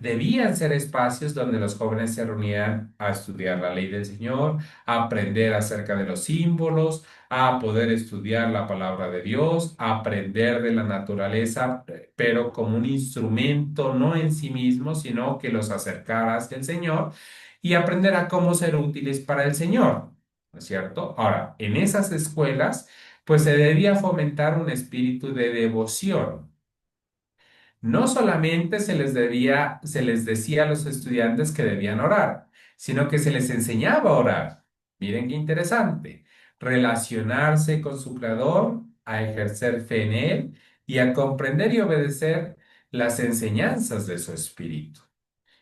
debían ser espacios donde los jóvenes se reunían a estudiar la ley del Señor, a aprender acerca de los símbolos, a poder estudiar la palabra de Dios, a aprender de la naturaleza, pero como un instrumento no en sí mismo, sino que los acercara hacia el Señor y aprender a cómo ser útiles para el Señor, ¿no es cierto? Ahora, en esas escuelas, pues se debía fomentar un espíritu de devoción. No solamente se les decía a los estudiantes que debían orar, sino que se les enseñaba a orar. Miren qué interesante. Relacionarse con su creador, a ejercer fe en él y a comprender y obedecer las enseñanzas de su espíritu.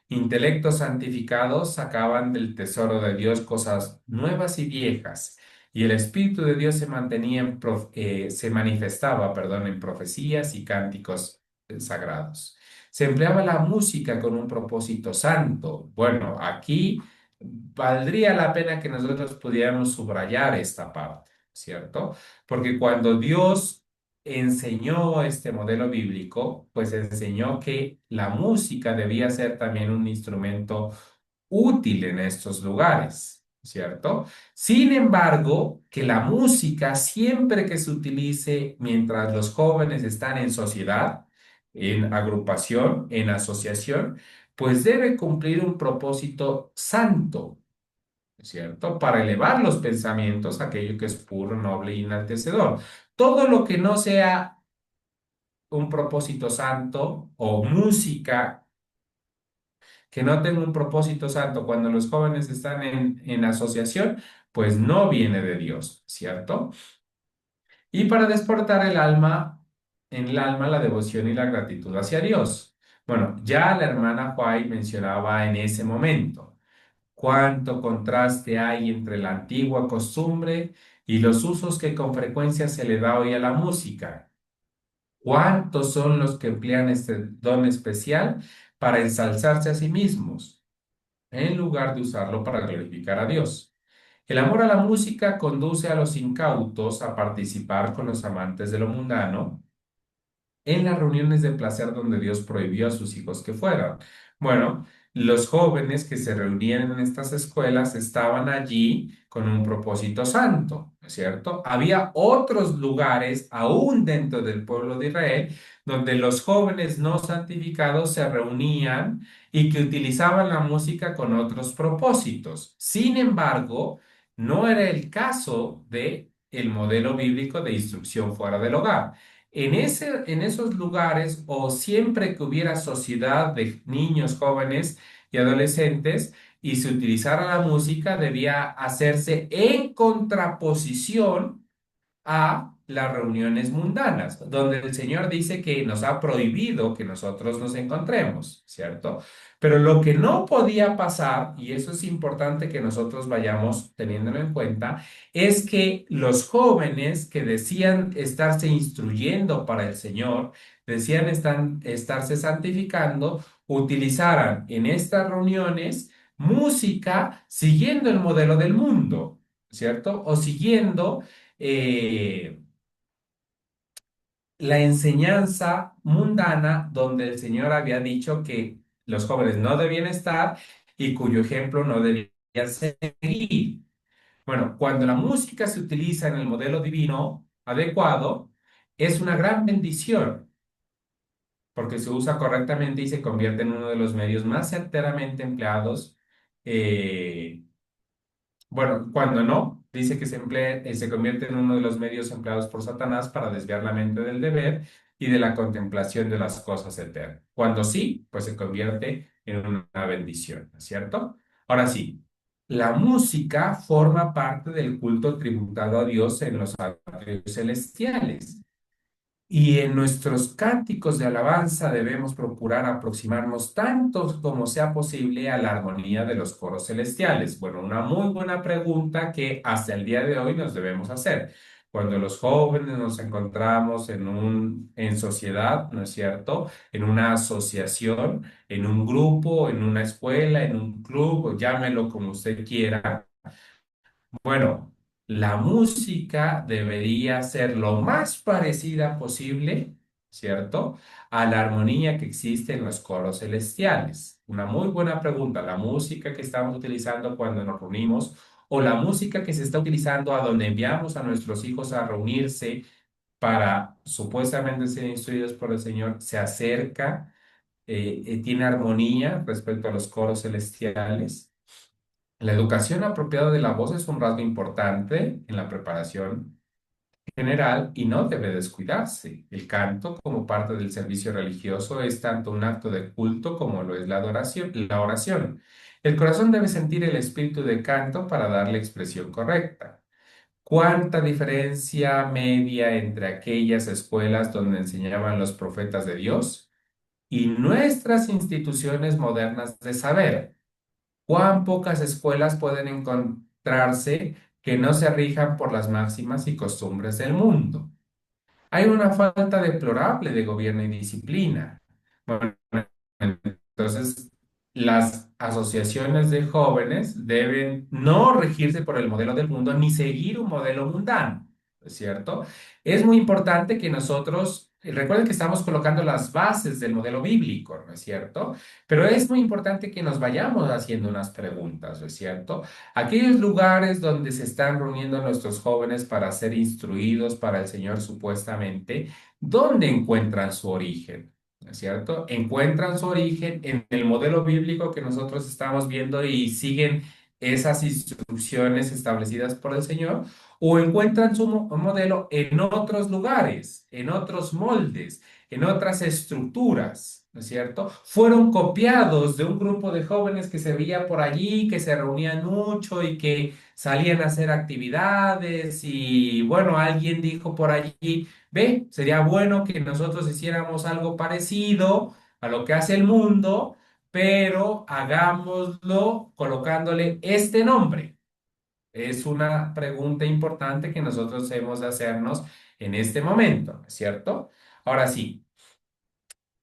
Intelectos santificados sacaban del tesoro de Dios cosas nuevas y viejas, y el Espíritu de Dios se manifestaba, perdón, en profecías y cánticos sagrados. Se empleaba la música con un propósito santo. Bueno, aquí valdría la pena que nosotros pudiéramos subrayar esta parte, ¿cierto? Porque cuando Dios enseñó este modelo bíblico, pues enseñó que la música debía ser también un instrumento útil en estos lugares, ¿cierto? Sin embargo, que la música siempre que se utilice mientras los jóvenes están en sociedad, en agrupación, en asociación, pues debe cumplir un propósito santo, ¿cierto? Para elevar los pensamientos, a aquello que es puro, noble y enaltecedor. Todo lo que no sea un propósito santo o música que no tenga un propósito santo cuando los jóvenes están en asociación, pues no viene de Dios, ¿cierto? Y para despertar en el alma la devoción y la gratitud hacia Dios. Bueno, ya la hermana White mencionaba en ese momento cuánto contraste hay entre la antigua costumbre y los usos que con frecuencia se le da hoy a la música. ¿Cuántos son los que emplean este don especial para ensalzarse a sí mismos, en lugar de usarlo para glorificar a Dios? El amor a la música conduce a los incautos a participar con los amantes de lo mundano en las reuniones de placer donde Dios prohibió a sus hijos que fueran. Bueno, los jóvenes que se reunían en estas escuelas estaban allí con un propósito santo, ¿no es cierto? Había otros lugares, aún dentro del pueblo de Israel, donde los jóvenes no santificados se reunían y que utilizaban la música con otros propósitos. Sin embargo, no era el caso de el modelo bíblico de instrucción fuera del hogar. En esos lugares o siempre que hubiera sociedad de niños, jóvenes y adolescentes y se utilizara la música, debía hacerse en contraposición a las reuniones mundanas, donde el Señor dice que nos ha prohibido que nosotros nos encontremos, ¿cierto? Pero lo que no podía pasar, y eso es importante que nosotros vayamos teniéndolo en cuenta, es que los jóvenes que decían estarse instruyendo para el Señor, decían estarse santificando, utilizaran en estas reuniones música siguiendo el modelo del mundo, ¿cierto? O siguiendo eh, la enseñanza mundana donde el Señor había dicho que los jóvenes no debían estar y cuyo ejemplo no debían seguir. Bueno, cuando la música se utiliza en el modelo divino adecuado, es una gran bendición porque se usa correctamente y se convierte en uno de los medios más certeramente empleados eh, bueno, cuando no, dice que se convierte en uno de los medios empleados por Satanás para desviar la mente del deber y de la contemplación de las cosas eternas. Cuando sí, pues se convierte en una bendición, ¿no es cierto? Ahora sí, la música forma parte del culto tributado a Dios en los atrios celestiales. Y en nuestros cánticos de alabanza debemos procurar aproximarnos tanto como sea posible a la armonía de los coros celestiales. Bueno, una muy buena pregunta que hasta el día de hoy nos debemos hacer. Cuando los jóvenes nos encontramos en sociedad, ¿no es cierto? En una asociación, en un grupo, en una escuela, en un club, o llámelo como usted quiera. Bueno, la música debería ser lo más parecida posible, ¿cierto? A la armonía que existe en los coros celestiales. Una muy buena pregunta. La música que estamos utilizando cuando nos reunimos o la música que se está utilizando a donde enviamos a nuestros hijos a reunirse para supuestamente ser instruidos por el Señor, se acerca, tiene armonía respecto a los coros celestiales. La educación apropiada de la voz es un rasgo importante en la preparación general y no debe descuidarse. El canto, como parte del servicio religioso, es tanto un acto de culto como lo es la adoración, la oración. El corazón debe sentir el espíritu de canto para darle expresión correcta. ¿Cuánta diferencia media entre aquellas escuelas donde enseñaban los profetas de Dios y nuestras instituciones modernas de saber? ¿Cuán pocas escuelas pueden encontrarse que no se rijan por las máximas y costumbres del mundo? Hay una falta deplorable de gobierno y disciplina. Bueno, entonces, las asociaciones de jóvenes deben no regirse por el modelo del mundo ni seguir un modelo mundano, ¿es cierto? Es muy importante que nosotros, recuerden que estamos colocando las bases del modelo bíblico, ¿no es cierto? Pero es muy importante que nos vayamos haciendo unas preguntas, ¿no es cierto? Aquellos lugares donde se están reuniendo nuestros jóvenes para ser instruidos para el Señor supuestamente, ¿dónde encuentran su origen? ¿No es cierto? Encuentran su origen en el modelo bíblico que nosotros estamos viendo y siguen esas instrucciones establecidas por el Señor, o encuentran su modelo en otros lugares, en otros moldes, en otras estructuras, ¿no es cierto? Fueron copiados de un grupo de jóvenes que se veía por allí, que se reunían mucho y que salían a hacer actividades y bueno, alguien dijo por allí, ve, sería bueno que nosotros hiciéramos algo parecido a lo que hace el mundo, pero hagámoslo colocándole este nombre. Es una pregunta importante que nosotros hemos de hacernos en este momento, ¿no es cierto? Ahora sí.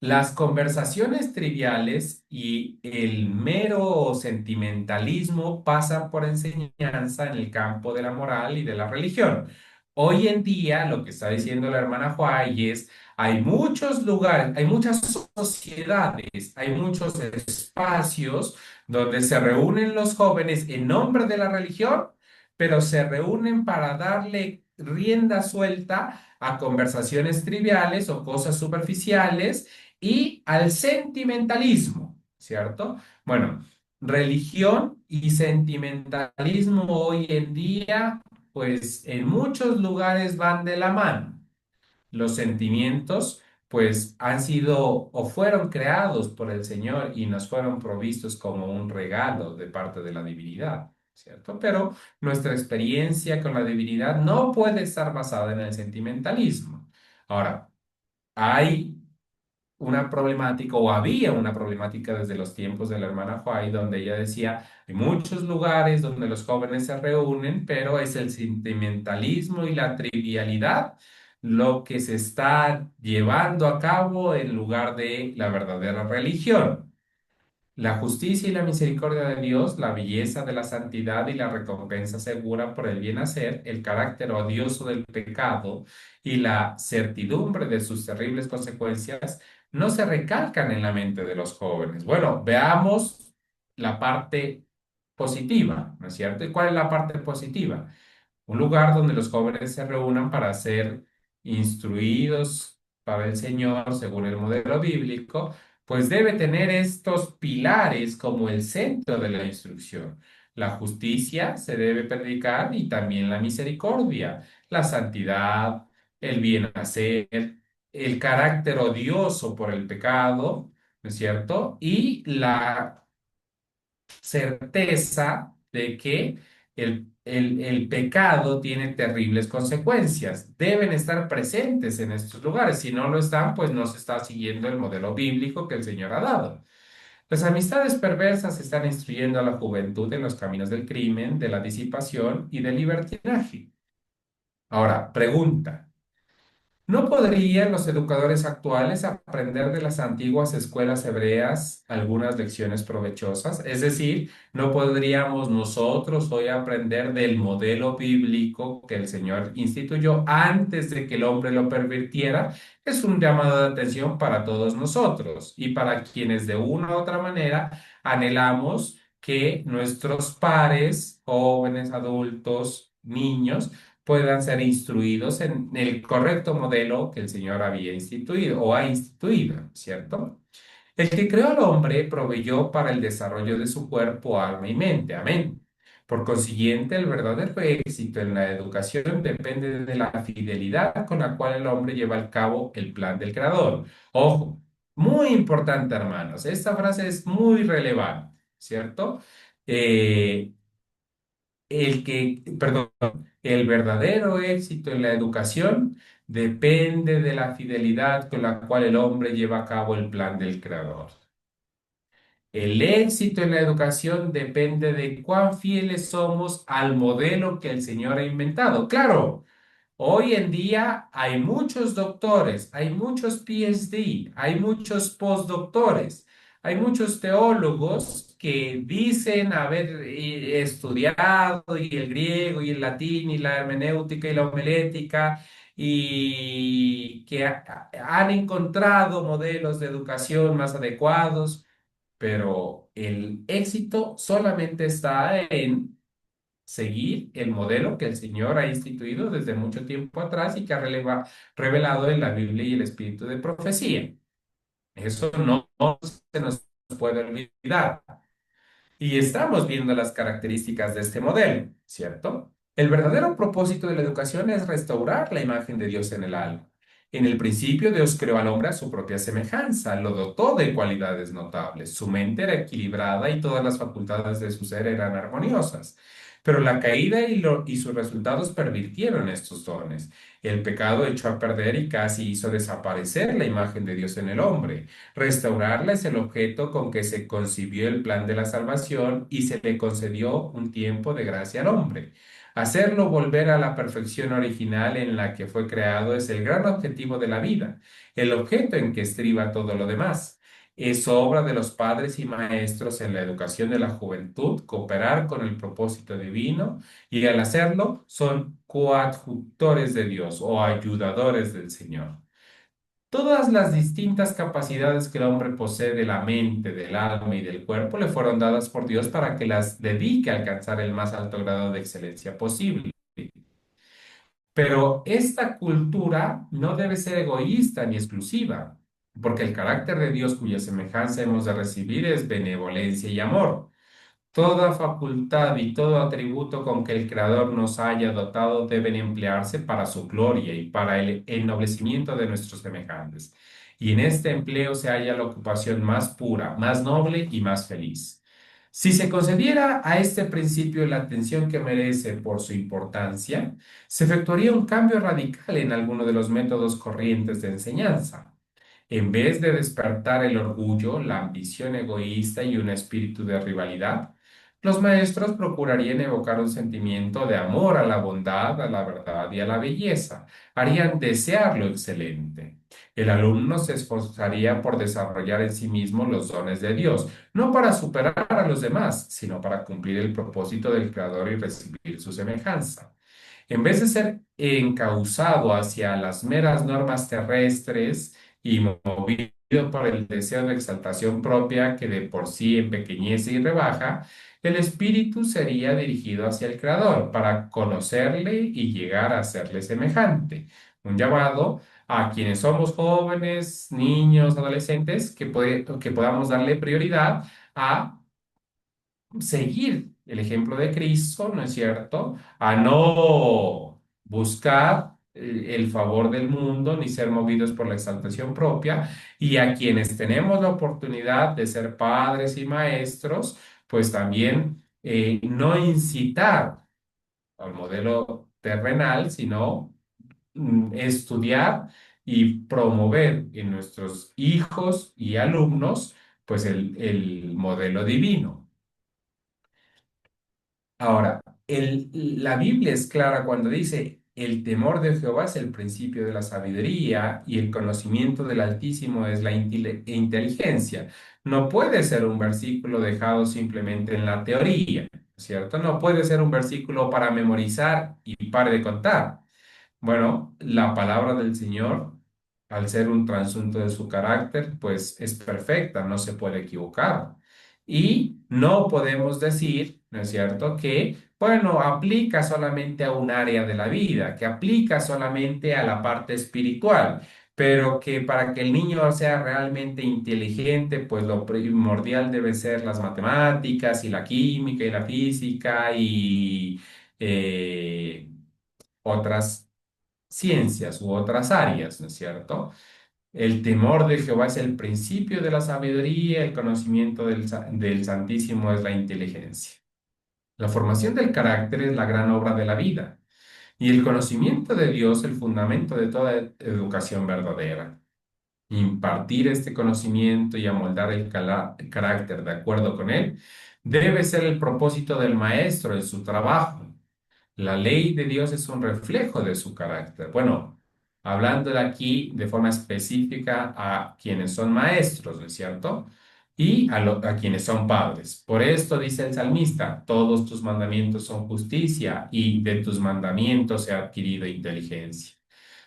Las conversaciones triviales y el mero sentimentalismo pasan por enseñanza en el campo de la moral y de la religión. Hoy en día, lo que está diciendo la hermana Juárez es, hay muchos lugares, hay muchas sociedades, hay muchos espacios donde se reúnen los jóvenes en nombre de la religión, pero se reúnen para darle rienda suelta a conversaciones triviales o cosas superficiales y al sentimentalismo, ¿cierto? Bueno, religión y sentimentalismo hoy en día, pues en muchos lugares van de la mano. Los sentimientos, pues han sido o fueron creados por el Señor y nos fueron provistos como un regalo de parte de la divinidad, ¿cierto? Pero nuestra experiencia con la divinidad no puede estar basada en el sentimentalismo. Ahora, hay una problemática, o había una problemática desde los tiempos de la hermana White, donde ella decía, hay muchos lugares donde los jóvenes se reúnen, pero es el sentimentalismo y la trivialidad lo que se está llevando a cabo en lugar de la verdadera religión. La justicia y la misericordia de Dios, la belleza de la santidad y la recompensa segura por el bien hacer, el carácter odioso del pecado y la certidumbre de sus terribles consecuencias no se recalcan en la mente de los jóvenes. Bueno, veamos la parte positiva, ¿no es cierto? ¿Y cuál es la parte positiva? Un lugar donde los jóvenes se reúnan para ser instruidos para el Señor según el modelo bíblico, pues debe tener estos pilares como el centro de la instrucción. La justicia se debe predicar y también la misericordia, la santidad, el bien hacer, el carácter odioso por el pecado, ¿no es cierto? Y la certeza de que el pecado tiene terribles consecuencias. Deben estar presentes en estos lugares. Si no lo están, pues no se está siguiendo el modelo bíblico que el Señor ha dado. Las amistades perversas están instruyendo a la juventud en los caminos del crimen, de la disipación y del libertinaje. Ahora, pregunta. ¿No podrían los educadores actuales aprender de las antiguas escuelas hebreas algunas lecciones provechosas? Es decir, ¿no podríamos nosotros hoy aprender del modelo bíblico que el Señor instituyó antes de que el hombre lo pervirtiera? Es un llamado de atención para todos nosotros y para quienes de una u otra manera anhelamos que nuestros pares, jóvenes, adultos, niños, puedan ser instruidos en el correcto modelo que el Señor había instituido o ha instituido, ¿cierto? El que creó al hombre proveyó para el desarrollo de su cuerpo, alma y mente. Amén. Por consiguiente, el verdadero éxito en la educación depende de la fidelidad con la cual el hombre lleva a cabo el plan del Creador. Ojo, muy importante, hermanos. Esta frase es muy relevante, ¿cierto? Eh, perdón, el verdadero éxito en la educación depende de la fidelidad con la cual el hombre lleva a cabo el plan del Creador. El éxito en la educación depende de cuán fieles somos al modelo que el Señor ha inventado. Claro, hoy en día hay muchos doctores, hay muchos PhD, hay muchos postdoctores, hay muchos teólogos que dicen haber estudiado y el griego y el latín y la hermenéutica y la homilética y que han encontrado modelos de educación más adecuados, pero el éxito solamente está en seguir el modelo que el Señor ha instituido desde mucho tiempo atrás y que ha revelado en la Biblia y el espíritu de profecía. Eso no se nos puede olvidar. Y estamos viendo las características de este modelo, ¿cierto? El verdadero propósito de la educación es restaurar la imagen de Dios en el alma. En el principio, Dios creó al hombre a su propia semejanza, lo dotó de cualidades notables. Su mente era equilibrada y todas las facultades de su ser eran armoniosas. Pero la caída y sus resultados pervirtieron estos dones. El pecado echó a perder y casi hizo desaparecer la imagen de Dios en el hombre. Restaurarla es el objeto con que se concibió el plan de la salvación y se le concedió un tiempo de gracia al hombre. Hacerlo volver a la perfección original en la que fue creado es el gran objetivo de la vida, el objeto en que estriba todo lo demás. Es obra de los padres y maestros en la educación de la juventud cooperar con el propósito divino y al hacerlo son coadjutores de Dios o ayudadores del Señor. Todas las distintas capacidades que el hombre posee de la mente, del alma y del cuerpo le fueron dadas por Dios para que las dedique a alcanzar el más alto grado de excelencia posible. Pero esta cultura no debe ser egoísta ni exclusiva, porque el carácter de Dios cuya semejanza hemos de recibir es benevolencia y amor. Toda facultad y todo atributo con que el Creador nos haya dotado deben emplearse para su gloria y para el ennoblecimiento de nuestros semejantes. Y en este empleo se halla la ocupación más pura, más noble y más feliz. Si se concediera a este principio la atención que merece por su importancia, se efectuaría un cambio radical en alguno de los métodos corrientes de enseñanza. En vez de despertar el orgullo, la ambición egoísta y un espíritu de rivalidad, los maestros procurarían evocar un sentimiento de amor a la bondad, a la verdad y a la belleza. Harían desear lo excelente. El alumno se esforzaría por desarrollar en sí mismo los dones de Dios, no para superar a los demás, sino para cumplir el propósito del Creador y recibir su semejanza. En vez de ser encauzado hacia las meras normas terrestres y movido por el deseo de exaltación propia que de por sí empequeñece y rebaja, el espíritu sería dirigido hacia el Creador para conocerle y llegar a serle semejante. Un llamado a quienes somos jóvenes, niños, adolescentes, que podamos darle prioridad a seguir el ejemplo de Cristo, ¿no es cierto? A no buscar el favor del mundo ni ser movidos por la exaltación propia, y a quienes tenemos la oportunidad de ser padres y maestros, pues también no incitar al modelo terrenal, sino estudiar y promover en nuestros hijos y alumnos, pues el modelo divino. Ahora, la Biblia es clara cuando dice, el temor de Jehová es el principio de la sabiduría y el conocimiento del Altísimo es la inteligencia. No puede ser un versículo dejado simplemente en la teoría, ¿cierto? No puede ser un versículo para memorizar y pare de contar. Bueno, la palabra del Señor, al ser un transunto de su carácter, pues es perfecta, no se puede equivocar. Y no podemos decir, ¿no es cierto?, que, bueno, aplica solamente a un área de la vida, que aplica solamente a la parte espiritual, pero que para que el niño sea realmente inteligente, pues lo primordial debe ser las matemáticas y la química y la física y otras ciencias u otras áreas, ¿no es cierto? El temor de Jehová es el principio de la sabiduría, el conocimiento del Santísimo es la inteligencia. La formación del carácter es la gran obra de la vida y el conocimiento de Dios el fundamento de toda educación verdadera. Impartir este conocimiento y amoldar el carácter de acuerdo con él debe ser el propósito del maestro en su trabajo. La ley de Dios es un reflejo de su carácter. Bueno, hablando de aquí de forma específica a quienes son maestros, ¿no es cierto? Y a quienes son padres. Por esto dice el salmista, todos tus mandamientos son justicia y de tus mandamientos he adquirido inteligencia.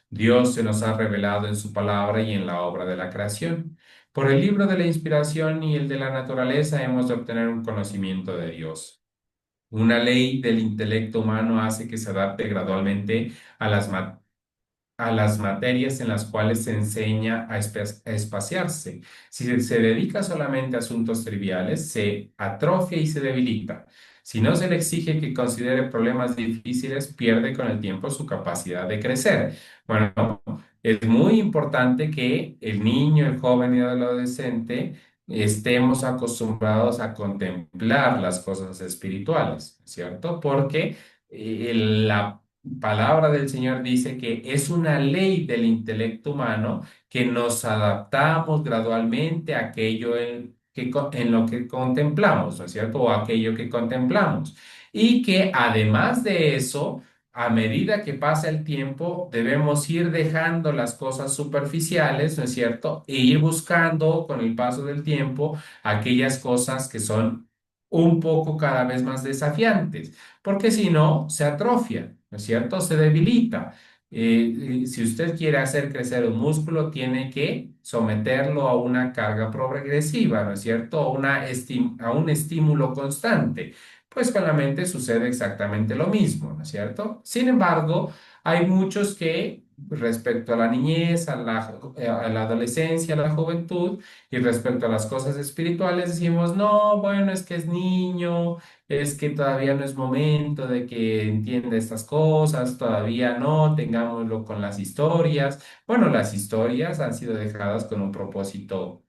Dios se nos ha revelado en su palabra y en la obra de la creación. Por el libro de la inspiración y el de la naturaleza hemos de obtener un conocimiento de Dios. Una ley del intelecto humano hace que se adapte gradualmente a a las materias en las cuales se enseña a espaciarse. Si se dedica solamente a asuntos triviales, se atrofia y se debilita. Si no se le exige que considere problemas difíciles, pierde con el tiempo su capacidad de crecer. Bueno, es muy importante que el niño, el joven y el adolescente estemos acostumbrados a contemplar las cosas espirituales, ¿cierto? Porque la palabra del Señor dice que es una ley del intelecto humano que nos adaptamos gradualmente a aquello en lo que contemplamos, ¿no es cierto? O aquello que contemplamos. Y que además de eso, a medida que pasa el tiempo, debemos ir dejando las cosas superficiales, ¿no es cierto? E ir buscando con el paso del tiempo aquellas cosas que son un poco cada vez más desafiantes, porque si no, se atrofia, ¿no es cierto? Se debilita. Si usted quiere hacer crecer un músculo, tiene que someterlo a una carga progresiva, ¿no es cierto? A un estímulo constante. Pues con la mente sucede exactamente lo mismo, ¿no es cierto? Sin embargo, hay muchos que respecto a la niñez, a la adolescencia, a la juventud, y respecto a las cosas espirituales, decimos, no, bueno, es que es niño, es que todavía no es momento de que entienda estas cosas, todavía no, tengámoslo con las historias. Bueno, las historias han sido dejadas con un propósito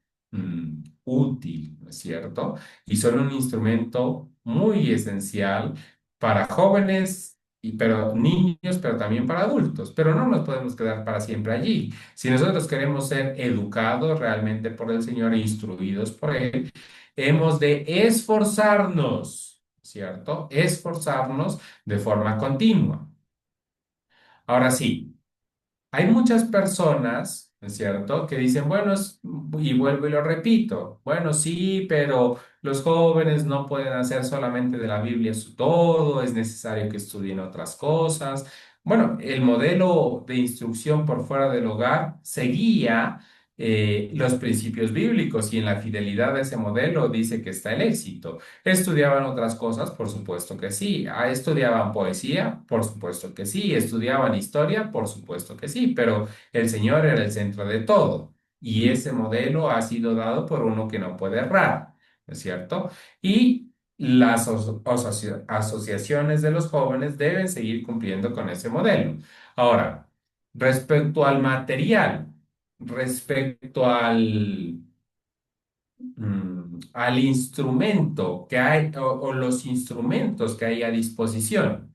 útil, ¿no es cierto? Y son un instrumento muy esencial para jóvenes, pero niños, pero también para adultos. Pero no nos podemos quedar para siempre allí. Si nosotros queremos ser educados realmente por el Señor e instruidos por Él, hemos de esforzarnos, ¿cierto? Esforzarnos de forma continua. Ahora sí. Hay muchas personas, ¿no es cierto?, que dicen, bueno, y vuelvo y lo repito, bueno, sí, pero los jóvenes no pueden hacer solamente de la Biblia su todo, es necesario que estudien otras cosas. Bueno, el modelo de instrucción por fuera del hogar seguía los principios bíblicos y en la fidelidad de ese modelo dice que está el éxito. ¿Estudiaban otras cosas? Por supuesto que sí. ¿Estudiaban poesía? Por supuesto que sí. ¿Estudiaban historia? Por supuesto que sí. Pero el Señor era el centro de todo. Y ese modelo ha sido dado por uno que no puede errar, ¿no es cierto? Y las asociaciones de los jóvenes deben seguir cumpliendo con ese modelo. Ahora, respecto al material, respecto al instrumento que hay o los instrumentos que hay a disposición.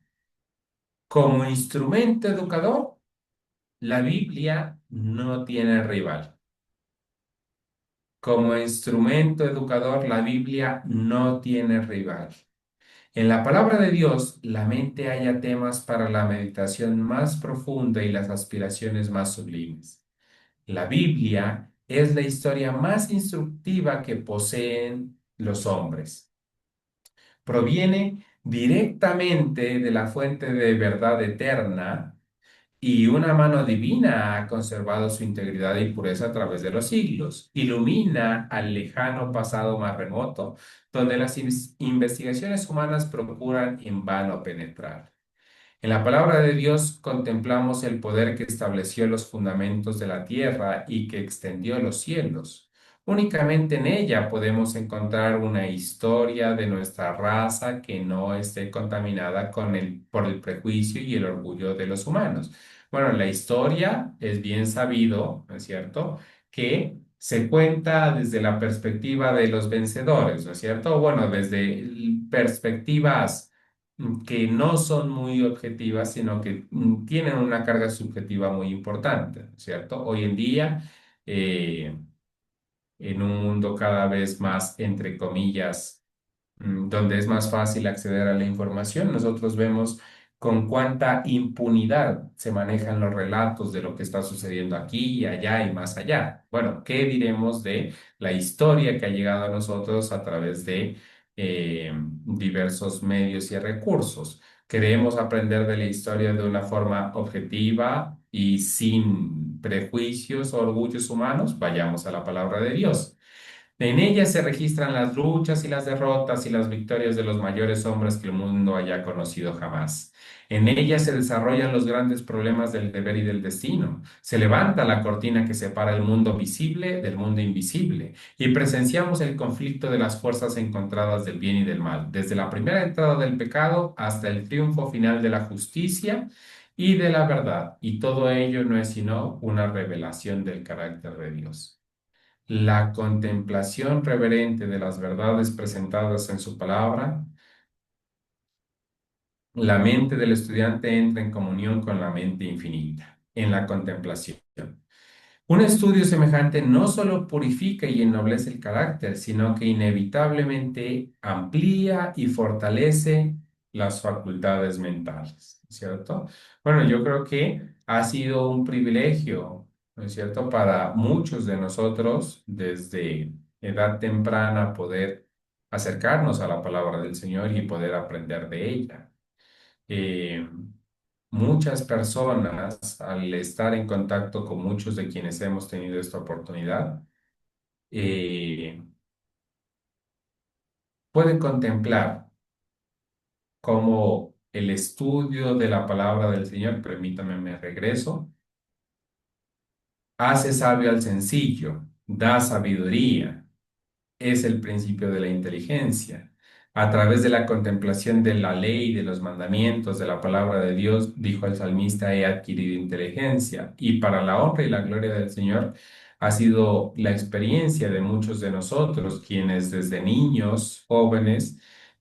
Como instrumento educador, la Biblia no tiene rival. Como instrumento educador, la Biblia no tiene rival. En la palabra de Dios, la mente halla temas para la meditación más profunda y las aspiraciones más sublimes. La Biblia es la historia más instructiva que poseen los hombres. Proviene directamente de la fuente de verdad eterna y una mano divina ha conservado su integridad y pureza a través de los siglos. Ilumina al lejano pasado más remoto, donde las investigaciones humanas procuran en vano penetrar. En la palabra de Dios contemplamos el poder que estableció los fundamentos de la tierra y que extendió los cielos. Únicamente en ella podemos encontrar una historia de nuestra raza que no esté contaminada por el prejuicio y el orgullo de los humanos. Bueno, la historia es bien sabido, ¿no es cierto?, que se cuenta desde la perspectiva de los vencedores, ¿no es cierto? Bueno, desde perspectivas que no son muy objetivas, sino que tienen una carga subjetiva muy importante, ¿cierto? Hoy en día, eh, en un mundo cada vez más, entre comillas, donde es más fácil acceder a la información, nosotros vemos con cuánta impunidad se manejan los relatos de lo que está sucediendo aquí y allá y más allá. Bueno, ¿qué diremos de la historia que ha llegado a nosotros a través de diversos medios y recursos? ¿Queremos aprender de la historia de una forma objetiva y sin prejuicios o orgullos humanos? Vayamos a la palabra de Dios. En ella se registran las luchas y las derrotas y las victorias de los mayores hombres que el mundo haya conocido jamás. En ella se desarrollan los grandes problemas del deber y del destino. Se levanta la cortina que separa el mundo visible del mundo invisible y presenciamos el conflicto de las fuerzas encontradas del bien y del mal, desde la primera entrada del pecado hasta el triunfo final de la justicia y de la verdad. Y todo ello no es sino una revelación del carácter de Dios. La contemplación reverente de las verdades presentadas en su palabra, la mente del estudiante entra en comunión con la mente infinita, en la contemplación. Un estudio semejante no solo purifica y ennoblece el carácter, sino que inevitablemente amplía y fortalece las facultades mentales, ¿cierto? Bueno, yo creo que ha sido un privilegio, ¿no es cierto?, para muchos de nosotros desde edad temprana poder acercarnos a la palabra del Señor y poder aprender de ella. Eh, Muchas personas, al estar en contacto con muchos de quienes hemos tenido esta oportunidad, eh, pueden contemplar cómo el estudio de la palabra del Señor, permítame, me regreso, hace sabio al sencillo, da sabiduría, es el principio de la inteligencia. A través de la contemplación de la ley, de los mandamientos, de la palabra de Dios, dijo el salmista, he adquirido inteligencia. Y para la honra y la gloria del Señor, ha sido la experiencia de muchos de nosotros, quienes desde niños, jóvenes,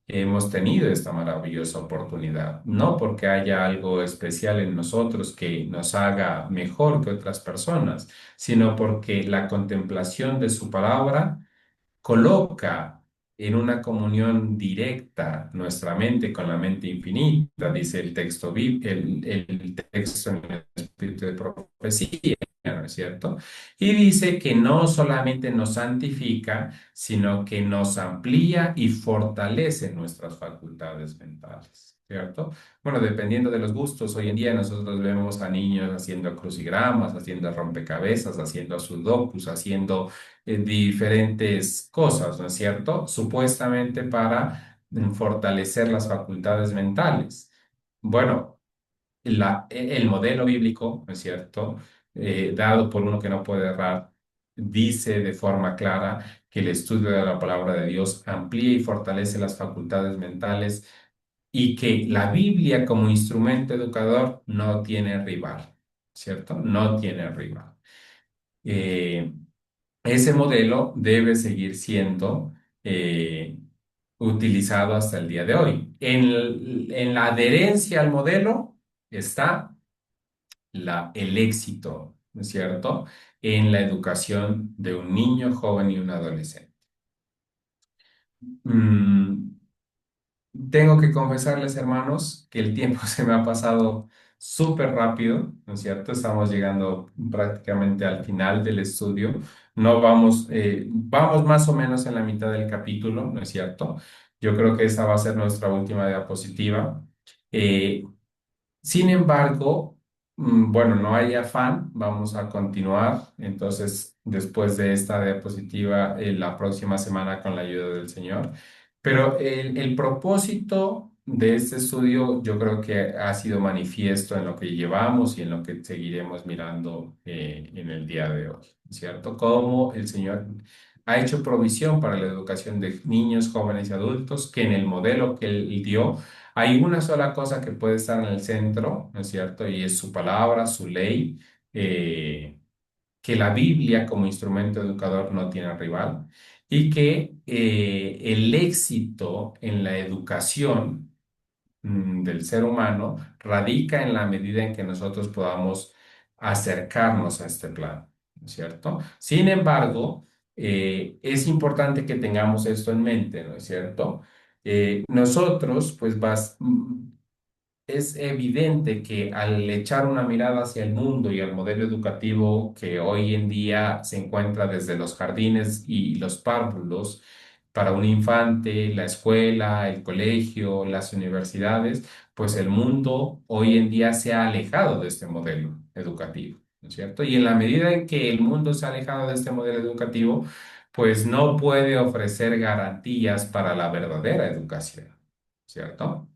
hemos tenido esta maravillosa oportunidad. No porque haya algo especial en nosotros que nos haga mejor que otras personas, sino porque la contemplación de su palabra coloca en una comunión directa nuestra mente con la mente infinita, dice el texto, el texto en el Espíritu de Profecía, ¿no es cierto? Y dice que no solamente nos santifica, sino que nos amplía y fortalece nuestras facultades mentales, ¿cierto? Bueno, dependiendo de los gustos, hoy en día nosotros vemos a niños haciendo crucigramas, haciendo rompecabezas, haciendo sudokus, haciendo diferentes cosas, ¿no es cierto? Supuestamente para fortalecer las facultades mentales. Bueno, el modelo bíblico, ¿no es cierto? Dado por uno que no puede errar, dice de forma clara que el estudio de la palabra de Dios amplía y fortalece las facultades mentales y que la Biblia como instrumento educador no tiene rival, ¿cierto? No tiene rival. Eh, Ese modelo debe seguir siendo eh, utilizado hasta el día de hoy. En la adherencia al modelo está el éxito, ¿no es cierto?, en la educación de un niño, joven y un adolescente. Mm, Tengo que confesarles, hermanos, que el tiempo se me ha pasado súper rápido, ¿no es cierto? Estamos llegando prácticamente al final del estudio. No vamos, vamos más o menos en la mitad del capítulo, ¿no es cierto? Yo creo que esa va a ser nuestra última diapositiva. Eh, Sin embargo, bueno, no hay afán, vamos a continuar. Entonces, después de esta diapositiva, la próxima semana con la ayuda del Señor. Pero el propósito de este estudio yo creo que ha sido manifiesto en lo que llevamos y en lo que seguiremos mirando en el día de hoy, ¿cierto? Cómo el Señor ha hecho provisión para la educación de niños, jóvenes y adultos, que en el modelo que Él dio, hay una sola cosa que puede estar en el centro, ¿no es cierto? Y es su palabra, su ley, que la Biblia como instrumento educador no tiene rival y que el éxito en la educación del ser humano radica en la medida en que nosotros podamos acercarnos a este plan, ¿no es cierto? Sin embargo, es importante que tengamos esto en mente, ¿no es cierto? Nosotros, pues, es evidente que al echar una mirada hacia el mundo y al modelo educativo que hoy en día se encuentra desde los jardines y los párvulos para un infante, la escuela, el colegio, las universidades, pues el mundo hoy en día se ha alejado de este modelo educativo, ¿no es cierto? Y en la medida en que el mundo se ha alejado de este modelo educativo, pues no puede ofrecer garantías para la verdadera educación, ¿cierto?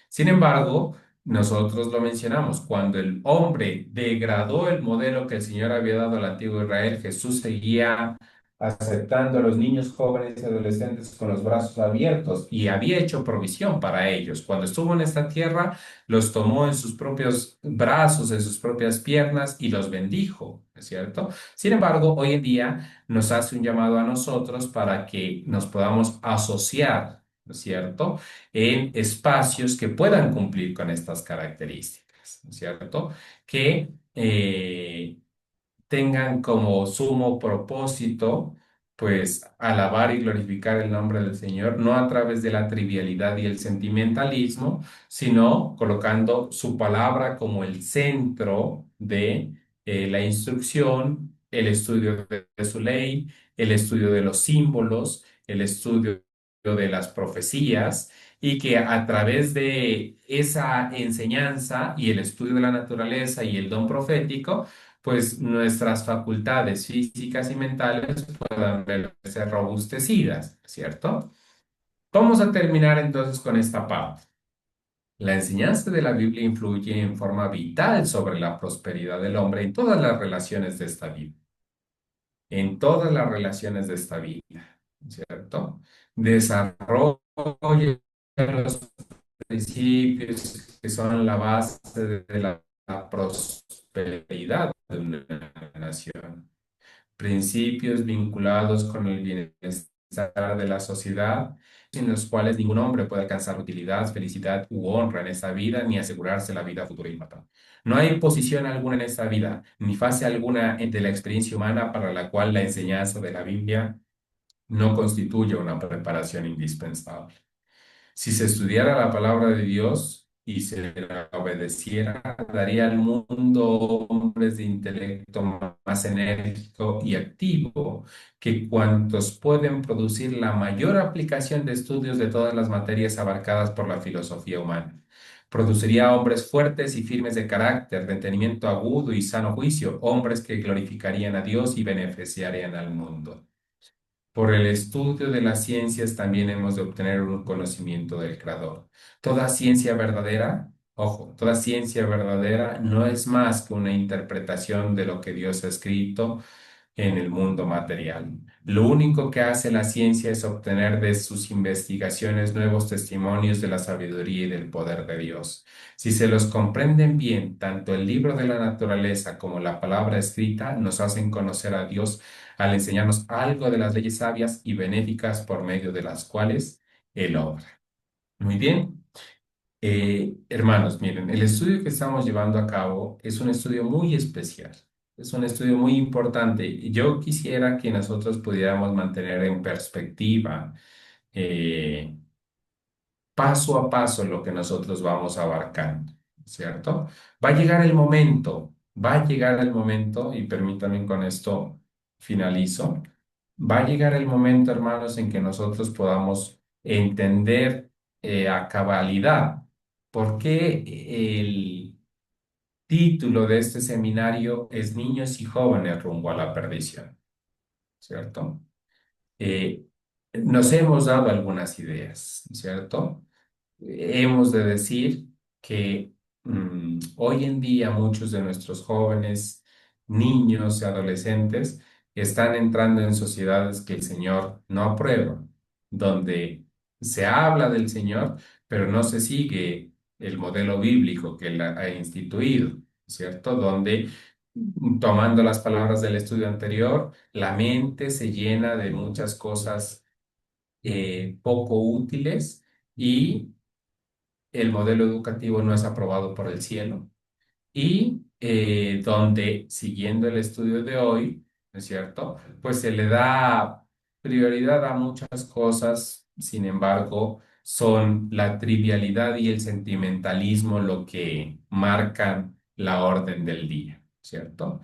Sin embargo, nosotros lo mencionamos, cuando el hombre degradó el modelo que el Señor había dado al antiguo Israel, Jesús seguía aceptando a los niños, jóvenes y adolescentes con los brazos abiertos y había hecho provisión para ellos. Cuando estuvo en esta tierra, los tomó en sus propios brazos, en sus propias piernas y los bendijo, ¿es cierto? Sin embargo, hoy en día nos hace un llamado a nosotros para que nos podamos asociar, ¿no es cierto?, en espacios que puedan cumplir con estas características, ¿no es cierto? Que tengan como sumo propósito, pues, alabar y glorificar el nombre del Señor, no a través de la trivialidad y el sentimentalismo, sino colocando su palabra como el centro de la instrucción, el estudio de su ley, el estudio de los símbolos, el estudio de las profecías, y que a través de esa enseñanza y el estudio de la naturaleza y el don profético, pues nuestras facultades físicas y mentales puedan verse robustecidas, ¿cierto? Vamos a terminar entonces con esta parte. La enseñanza de la Biblia influye en forma vital sobre la prosperidad del hombre en todas las relaciones de esta vida, en todas las relaciones de esta vida, ¿cierto? Desarrolla los principios que son la base de la prosperidad de una nación. principios vinculados con el bienestar de la sociedad, sin los cuales ningún hombre puede alcanzar utilidad, felicidad u honra en esta vida, ni asegurarse la vida futura inmortal. No hay posición alguna en esta vida, ni fase alguna de la experiencia humana para la cual la enseñanza de la Biblia no constituye una preparación indispensable. Si se estudiara la palabra de Dios y se la obedeciera, daría al mundo hombres de intelecto más enérgico y activo que cuantos pueden producir la mayor aplicación de estudios de todas las materias abarcadas por la filosofía humana. Produciría hombres fuertes y firmes de carácter, de entendimiento agudo y sano juicio, hombres que glorificarían a Dios y beneficiarían al mundo. Por el estudio de las ciencias también hemos de obtener un conocimiento del Creador. Toda ciencia verdadera, ojo, toda ciencia verdadera no es más que una interpretación de lo que Dios ha escrito en el mundo material. Lo único que hace la ciencia es obtener de sus investigaciones nuevos testimonios de la sabiduría y del poder de Dios. Si se los comprenden bien, tanto el libro de la naturaleza como la palabra escrita nos hacen conocer a Dios al enseñarnos algo de las leyes sabias y benéficas por medio de las cuales Él obra. Muy bien. Hermanos, miren, el estudio que estamos llevando a cabo es un estudio muy especial, es un estudio muy importante. Y yo quisiera que nosotros pudiéramos mantener en perspectiva eh, paso a paso lo que nosotros vamos abarcando, ¿cierto? Va a llegar el momento, va a llegar el momento, y permítanme con esto finalizo, va a llegar el momento, hermanos, en que nosotros podamos entender a cabalidad por qué el título de este seminario es Niños y jóvenes rumbo a la perdición, ¿cierto? Eh, Nos hemos dado algunas ideas, ¿cierto? Hemos de decir que hoy en día muchos de nuestros jóvenes, niños y adolescentes están entrando en sociedades que el Señor no aprueba, donde se habla del Señor, pero no se sigue el modelo bíblico que Él ha instituido, ¿cierto? Donde, tomando las palabras del estudio anterior, la mente se llena de muchas cosas poco útiles y el modelo educativo no es aprobado por el cielo y donde, siguiendo el estudio de hoy, ¿no es cierto? Pues se le da prioridad a muchas cosas, sin embargo, son la trivialidad y el sentimentalismo lo que marcan la orden del día, ¿cierto?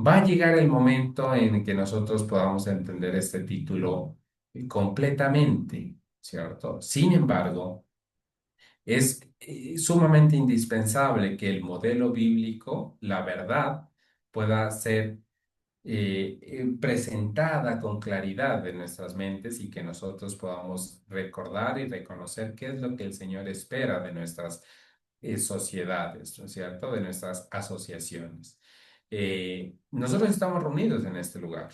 Va a llegar el momento en que nosotros podamos entender este título completamente, ¿cierto? Sin embargo, es sumamente indispensable que el modelo bíblico, la verdad, pueda ser presentada con claridad en nuestras mentes y que nosotros podamos recordar y reconocer qué es lo que el Señor espera de nuestras sociedades, ¿no es cierto? De nuestras asociaciones. Nosotros estamos reunidos en este lugar,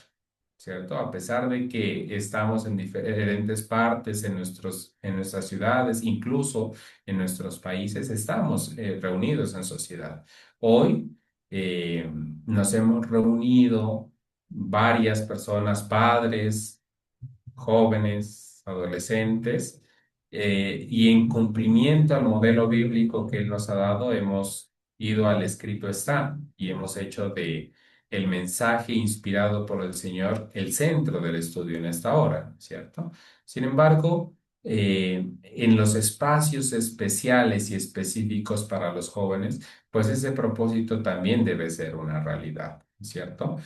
¿cierto? A pesar de que estamos en diferentes partes en nuestras ciudades, incluso en nuestros países, estamos reunidos en sociedad. Hoy nos hemos reunido varias personas, padres, jóvenes, adolescentes, y en cumplimiento al modelo bíblico que Él nos ha dado, hemos ido al escrito está y hemos hecho de el mensaje inspirado por el Señor el centro del estudio en esta hora, ¿cierto? Sin embargo, en los espacios especiales y específicos para los jóvenes, pues ese propósito también debe ser una realidad, ¿cierto?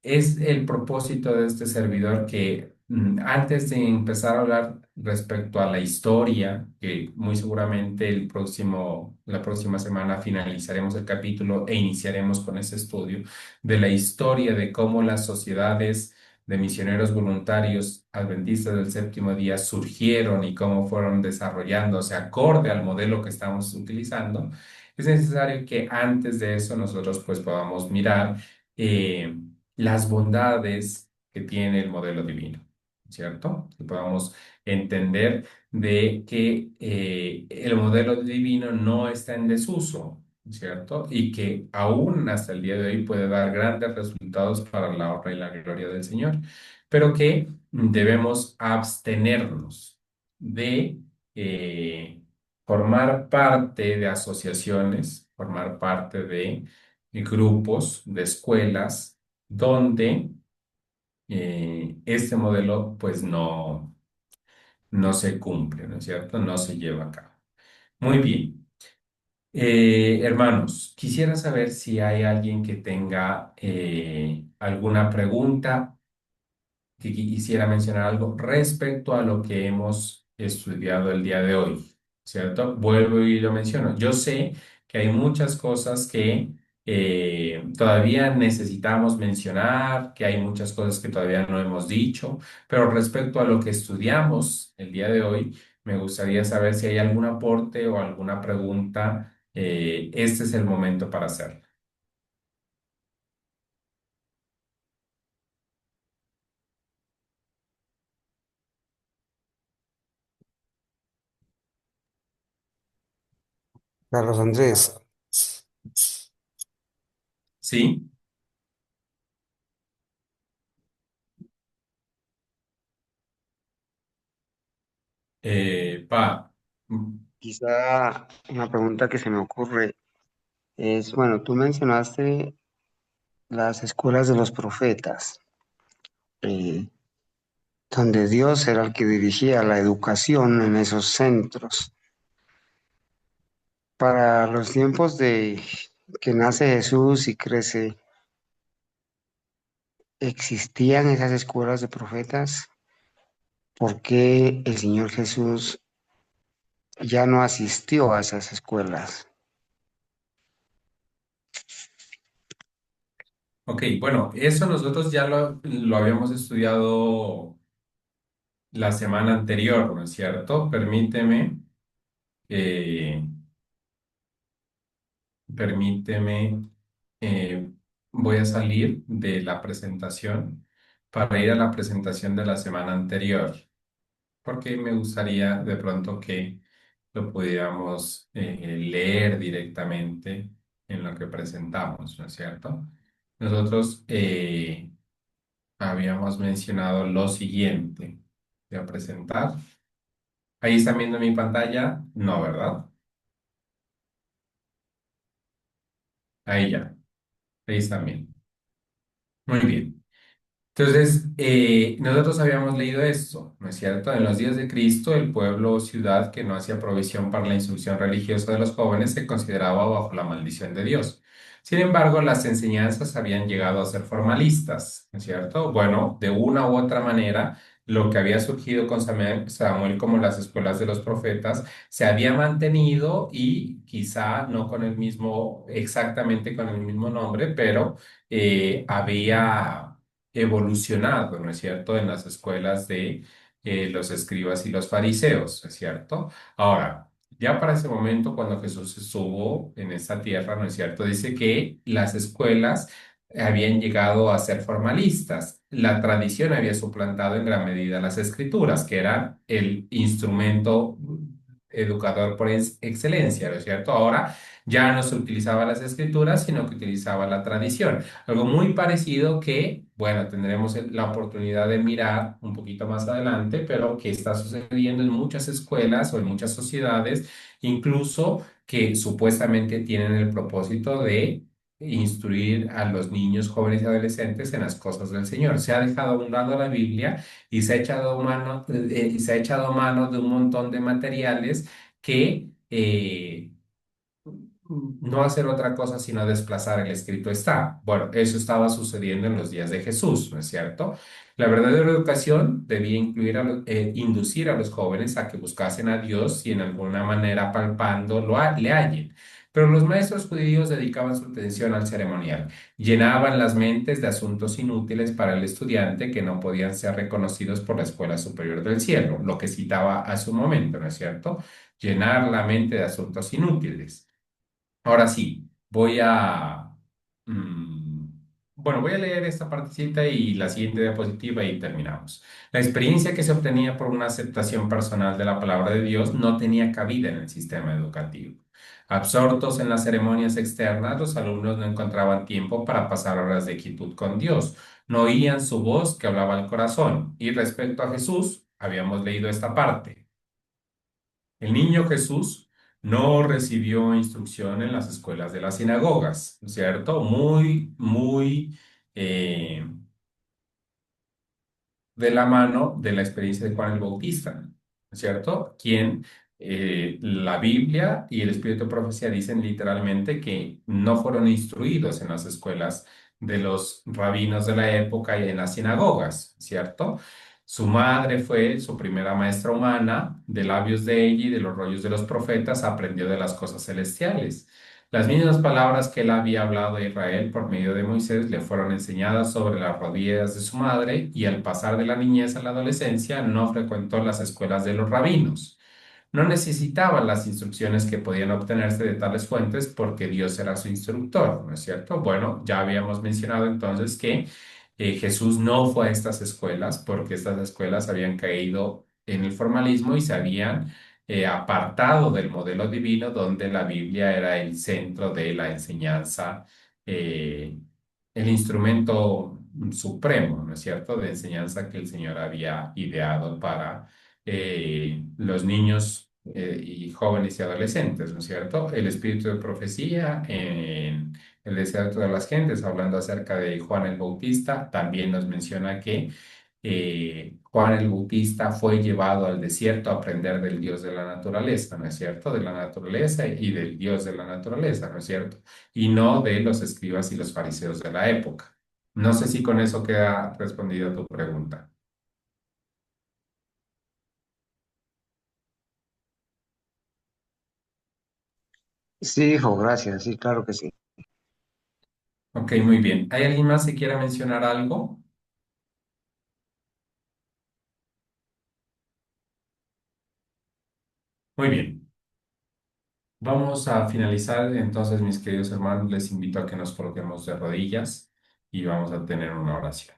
Es el propósito de este servidor que antes de empezar a hablar respecto a la historia, que muy seguramente la próxima semana finalizaremos el capítulo e iniciaremos con ese estudio de la historia de cómo las sociedades de misioneros voluntarios adventistas del séptimo día surgieron y cómo fueron desarrollándose acorde al modelo que estamos utilizando, es necesario que antes de eso nosotros pues podamos mirar eh, las bondades que tiene el modelo divino, ¿cierto? Que podamos entender de que el modelo divino no está en desuso, ¿cierto? Y que aún hasta el día de hoy puede dar grandes resultados para la honra y la gloria del Señor, pero que debemos abstenernos de formar parte de asociaciones, formar parte de grupos, de escuelas, donde este modelo pues no se cumple, ¿no es cierto? No se lleva a cabo. Muy bien. Hermanos, quisiera saber si hay alguien que tenga alguna pregunta, que quisiera mencionar algo respecto a lo que hemos estudiado el día de hoy, ¿cierto? Vuelvo y lo menciono. Yo sé que hay muchas cosas que todavía necesitamos mencionar, que hay muchas cosas que todavía no hemos dicho, pero respecto a lo que estudiamos el día de hoy, me gustaría saber si hay algún aporte o alguna pregunta. Este es el momento para hacerlo. Carlos Andrés, ¿Sí? Pa. quizá una pregunta que se me ocurre es, bueno, tú mencionaste las escuelas de los profetas, eh, donde Dios era el que dirigía la educación en esos centros. Para los tiempos de que nace Jesús y crece, ¿existían esas escuelas de profetas? ¿Por qué el Señor Jesús ya no asistió a esas escuelas? Ok, bueno, eso nosotros ya lo habíamos estudiado la semana anterior, ¿no es cierto? Eh, permíteme, eh, voy a salir de la presentación para ir a la presentación de la semana anterior, porque me gustaría de pronto que lo pudiéramos leer directamente en lo que presentamos, ¿no es cierto? Nosotros habíamos mencionado lo siguiente. Voy a presentar. Ahí están viendo mi pantalla. No, ¿verdad? Ahí ya. Ahí están bien. Muy bien. Entonces, nosotros habíamos leído esto, ¿no es cierto? En los días de Cristo, el pueblo o ciudad que no hacía provisión para la instrucción religiosa de los jóvenes se consideraba bajo la maldición de Dios. Sin embargo, las enseñanzas habían llegado a ser formalistas, ¿no es cierto? Bueno, de una u otra manera, lo que había surgido con Samuel como las escuelas de los profetas se había mantenido y quizá no con el mismo, exactamente con el mismo nombre, pero había evolucionado, ¿no es cierto?, en las escuelas de los escribas y los fariseos, ¿no es cierto? Ahora, ya para ese momento, cuando Jesús estuvo en esta tierra, ¿no es cierto?, dice que las escuelas habían llegado a ser formalistas. La tradición había suplantado en gran medida las escrituras, que eran el instrumento educador por excelencia, ¿no es cierto? Ahora ya no se utilizaba las escrituras, sino que utilizaba la tradición. Algo muy parecido que, bueno, tendremos la oportunidad de mirar un poquito más adelante, pero que está sucediendo en muchas escuelas o en muchas sociedades, incluso que supuestamente tienen el propósito de instruir a los niños, jóvenes y adolescentes en las cosas del Señor. Se ha dejado a un lado la Biblia y se ha echado mano, y se ha echado mano de un montón de materiales que no hacer otra cosa sino desplazar el escrito está. Bueno, eso estaba sucediendo en los días de Jesús, ¿no es cierto? La verdadera educación debía incluir inducir a los jóvenes a que buscasen a Dios y en alguna manera palpando le hallen. Pero los maestros judíos dedicaban su atención al ceremonial, llenaban las mentes de asuntos inútiles para el estudiante que no podían ser reconocidos por la Escuela Superior del Cielo, lo que citaba a su momento, ¿no es cierto? Llenar la mente de asuntos inútiles. Ahora sí, mm, Bueno, voy a leer esta partecita y la siguiente diapositiva y terminamos. La experiencia que se obtenía por una aceptación personal de la palabra de Dios no tenía cabida en el sistema educativo. Absortos en las ceremonias externas, los alumnos no encontraban tiempo para pasar horas de quietud con Dios. No oían su voz que hablaba al corazón. Y respecto a Jesús, habíamos leído esta parte. El niño Jesús no recibió instrucción en las escuelas de las sinagogas, ¿no es cierto? Muy eh, de la mano de la experiencia de Juan el Bautista, ¿no es cierto? Quien la Biblia y el Espíritu de Profecía dicen literalmente que no fueron instruidos en las escuelas de los rabinos de la época y en las sinagogas, ¿cierto? Su madre fue su primera maestra humana, de labios de ella y de los rollos de los profetas aprendió de las cosas celestiales. Las mismas palabras que él había hablado a Israel por medio de Moisés le fueron enseñadas sobre las rodillas de su madre y al pasar de la niñez a la adolescencia no frecuentó las escuelas de los rabinos. No necesitaba las instrucciones que podían obtenerse de tales fuentes porque Dios era su instructor, ¿no es cierto? Bueno, ya habíamos mencionado entonces que Jesús no fue a estas escuelas porque estas escuelas habían caído en el formalismo y se habían apartado del modelo divino donde la Biblia era el centro de la enseñanza, eh, el instrumento supremo, ¿no es cierto?, de enseñanza que el Señor había ideado para los niños y jóvenes y adolescentes, ¿no es cierto? El espíritu de profecía en el deseo de todas las gentes, hablando acerca de Juan el Bautista, también nos menciona que Juan el Bautista fue llevado al desierto a aprender del Dios de la naturaleza, ¿no es cierto? De la naturaleza y del Dios de la naturaleza, ¿no es cierto? Y no de los escribas y los fariseos de la época. No sé si con eso queda respondida tu pregunta. Sí, hijo, gracias. Sí, claro que sí. Ok, muy bien. ¿Hay alguien más que quiera mencionar algo? Muy bien. Vamos a finalizar. Entonces, mis queridos hermanos, les invito a que nos coloquemos de rodillas y vamos a tener una oración.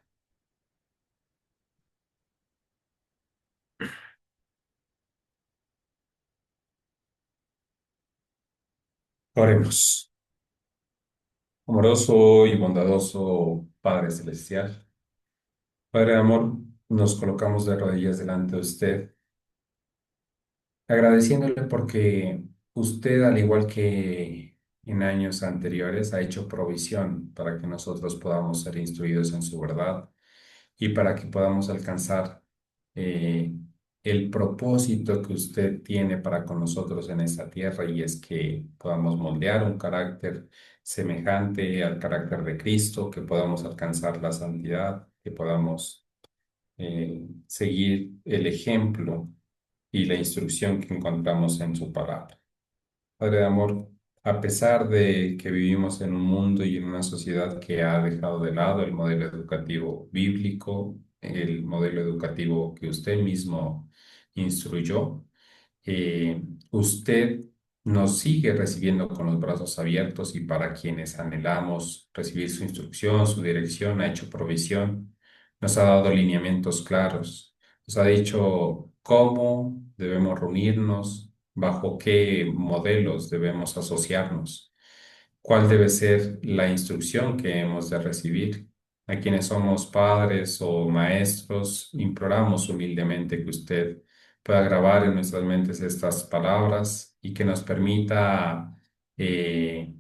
Oremos. Amoroso y bondadoso Padre Celestial, Padre de amor, nos colocamos de rodillas delante de usted, agradeciéndole porque usted, al igual que en años anteriores, ha hecho provisión para que nosotros podamos ser instruidos en su verdad y para que podamos alcanzar eh, el propósito que usted tiene para con nosotros en esta tierra, y es que podamos moldear un carácter semejante al carácter de Cristo, que podamos alcanzar la santidad, que podamos seguir el ejemplo y la instrucción que encontramos en su palabra. Padre de amor, a pesar de que vivimos en un mundo y en una sociedad que ha dejado de lado el modelo educativo bíblico, el modelo educativo que usted mismo instruyó, usted nos sigue recibiendo con los brazos abiertos, y para quienes anhelamos recibir su instrucción, su dirección, ha hecho provisión, nos ha dado lineamientos claros, nos ha dicho cómo debemos reunirnos, bajo qué modelos debemos asociarnos, cuál debe ser la instrucción que hemos de recibir. A quienes somos padres o maestros, imploramos humildemente que usted pueda grabar en nuestras mentes estas palabras y que nos permita eh,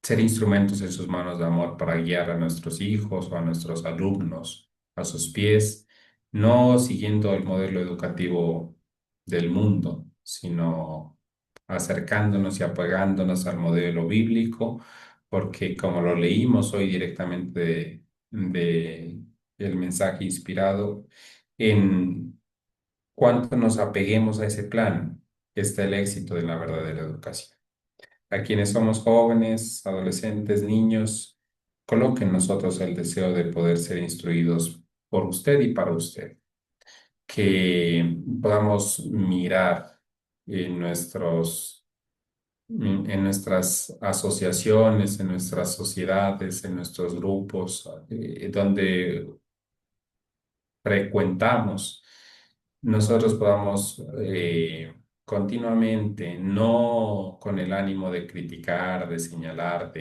ser instrumentos en sus manos de amor para guiar a nuestros hijos o a nuestros alumnos a sus pies, no siguiendo el modelo educativo del mundo, sino acercándonos y apegándonos al modelo bíblico, porque como lo leímos hoy directamente de el mensaje inspirado, en cuanto nos apeguemos a ese plan, está el éxito de la verdadera educación. A quienes somos jóvenes, adolescentes, niños, coloque en nosotros el deseo de poder ser instruidos por usted y para usted. Que podamos mirar en nuestros en nuestras asociaciones, en nuestras sociedades, en nuestros grupos, donde frecuentamos, nosotros podamos continuamente, no con el ánimo de criticar, de señalar,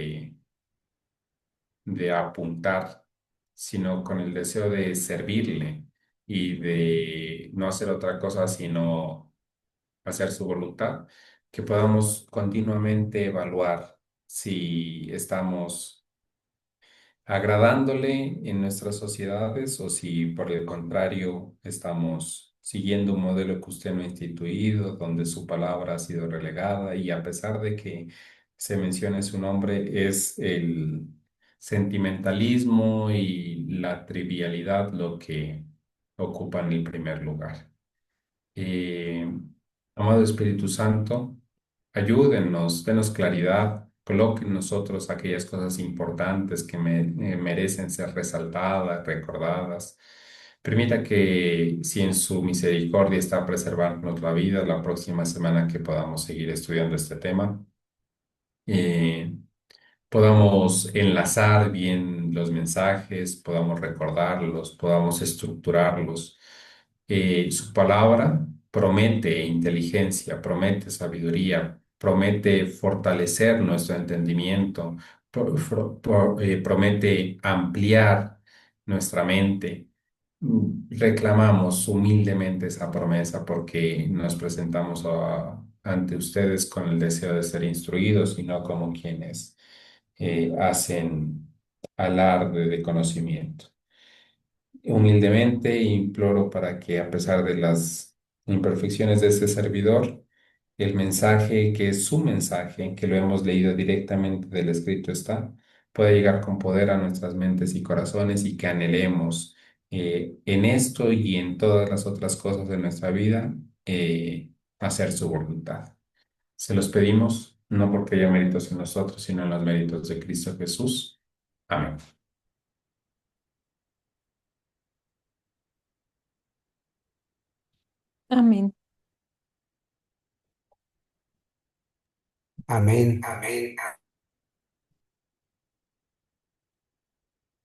de apuntar, sino con el deseo de servirle y de no hacer otra cosa sino hacer su voluntad, que podamos continuamente evaluar si estamos agradándole en nuestras sociedades o si por el contrario estamos siguiendo un modelo que usted no ha instituido, donde su palabra ha sido relegada y a pesar de que se mencione su nombre, es el sentimentalismo y la trivialidad lo que ocupan el primer lugar. Eh, Amado Espíritu Santo, ayúdennos, denos claridad, coloque en nosotros aquellas cosas importantes que merecen ser resaltadas, recordadas. Permita que, si en su misericordia está preservando nuestra vida, la próxima semana que podamos seguir estudiando este tema, eh, podamos enlazar bien los mensajes, podamos recordarlos, podamos estructurarlos. Su palabra promete inteligencia, promete sabiduría, promete fortalecer nuestro entendimiento, promete ampliar nuestra mente. Reclamamos humildemente esa promesa porque nos presentamos ante ustedes con el deseo de ser instruidos y no como quienes hacen alarde de conocimiento. Humildemente imploro para que a pesar de las imperfecciones de este servidor, el mensaje que es su mensaje, que lo hemos leído directamente del escrito está, pueda llegar con poder a nuestras mentes y corazones y que anhelemos en esto y en todas las otras cosas de nuestra vida hacer su voluntad. Se los pedimos no porque haya méritos en nosotros, sino en los méritos de Cristo Jesús. Amén. Amén. Amén.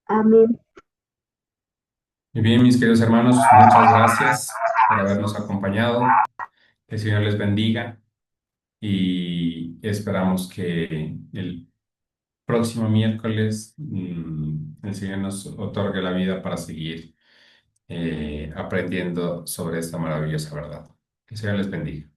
Amén. Muy bien, mis queridos hermanos, muchas gracias por habernos acompañado. Que el Señor les bendiga y esperamos que el próximo miércoles el Señor nos otorgue la vida para seguir aprendiendo sobre esta maravillosa verdad. Que el Señor les bendiga.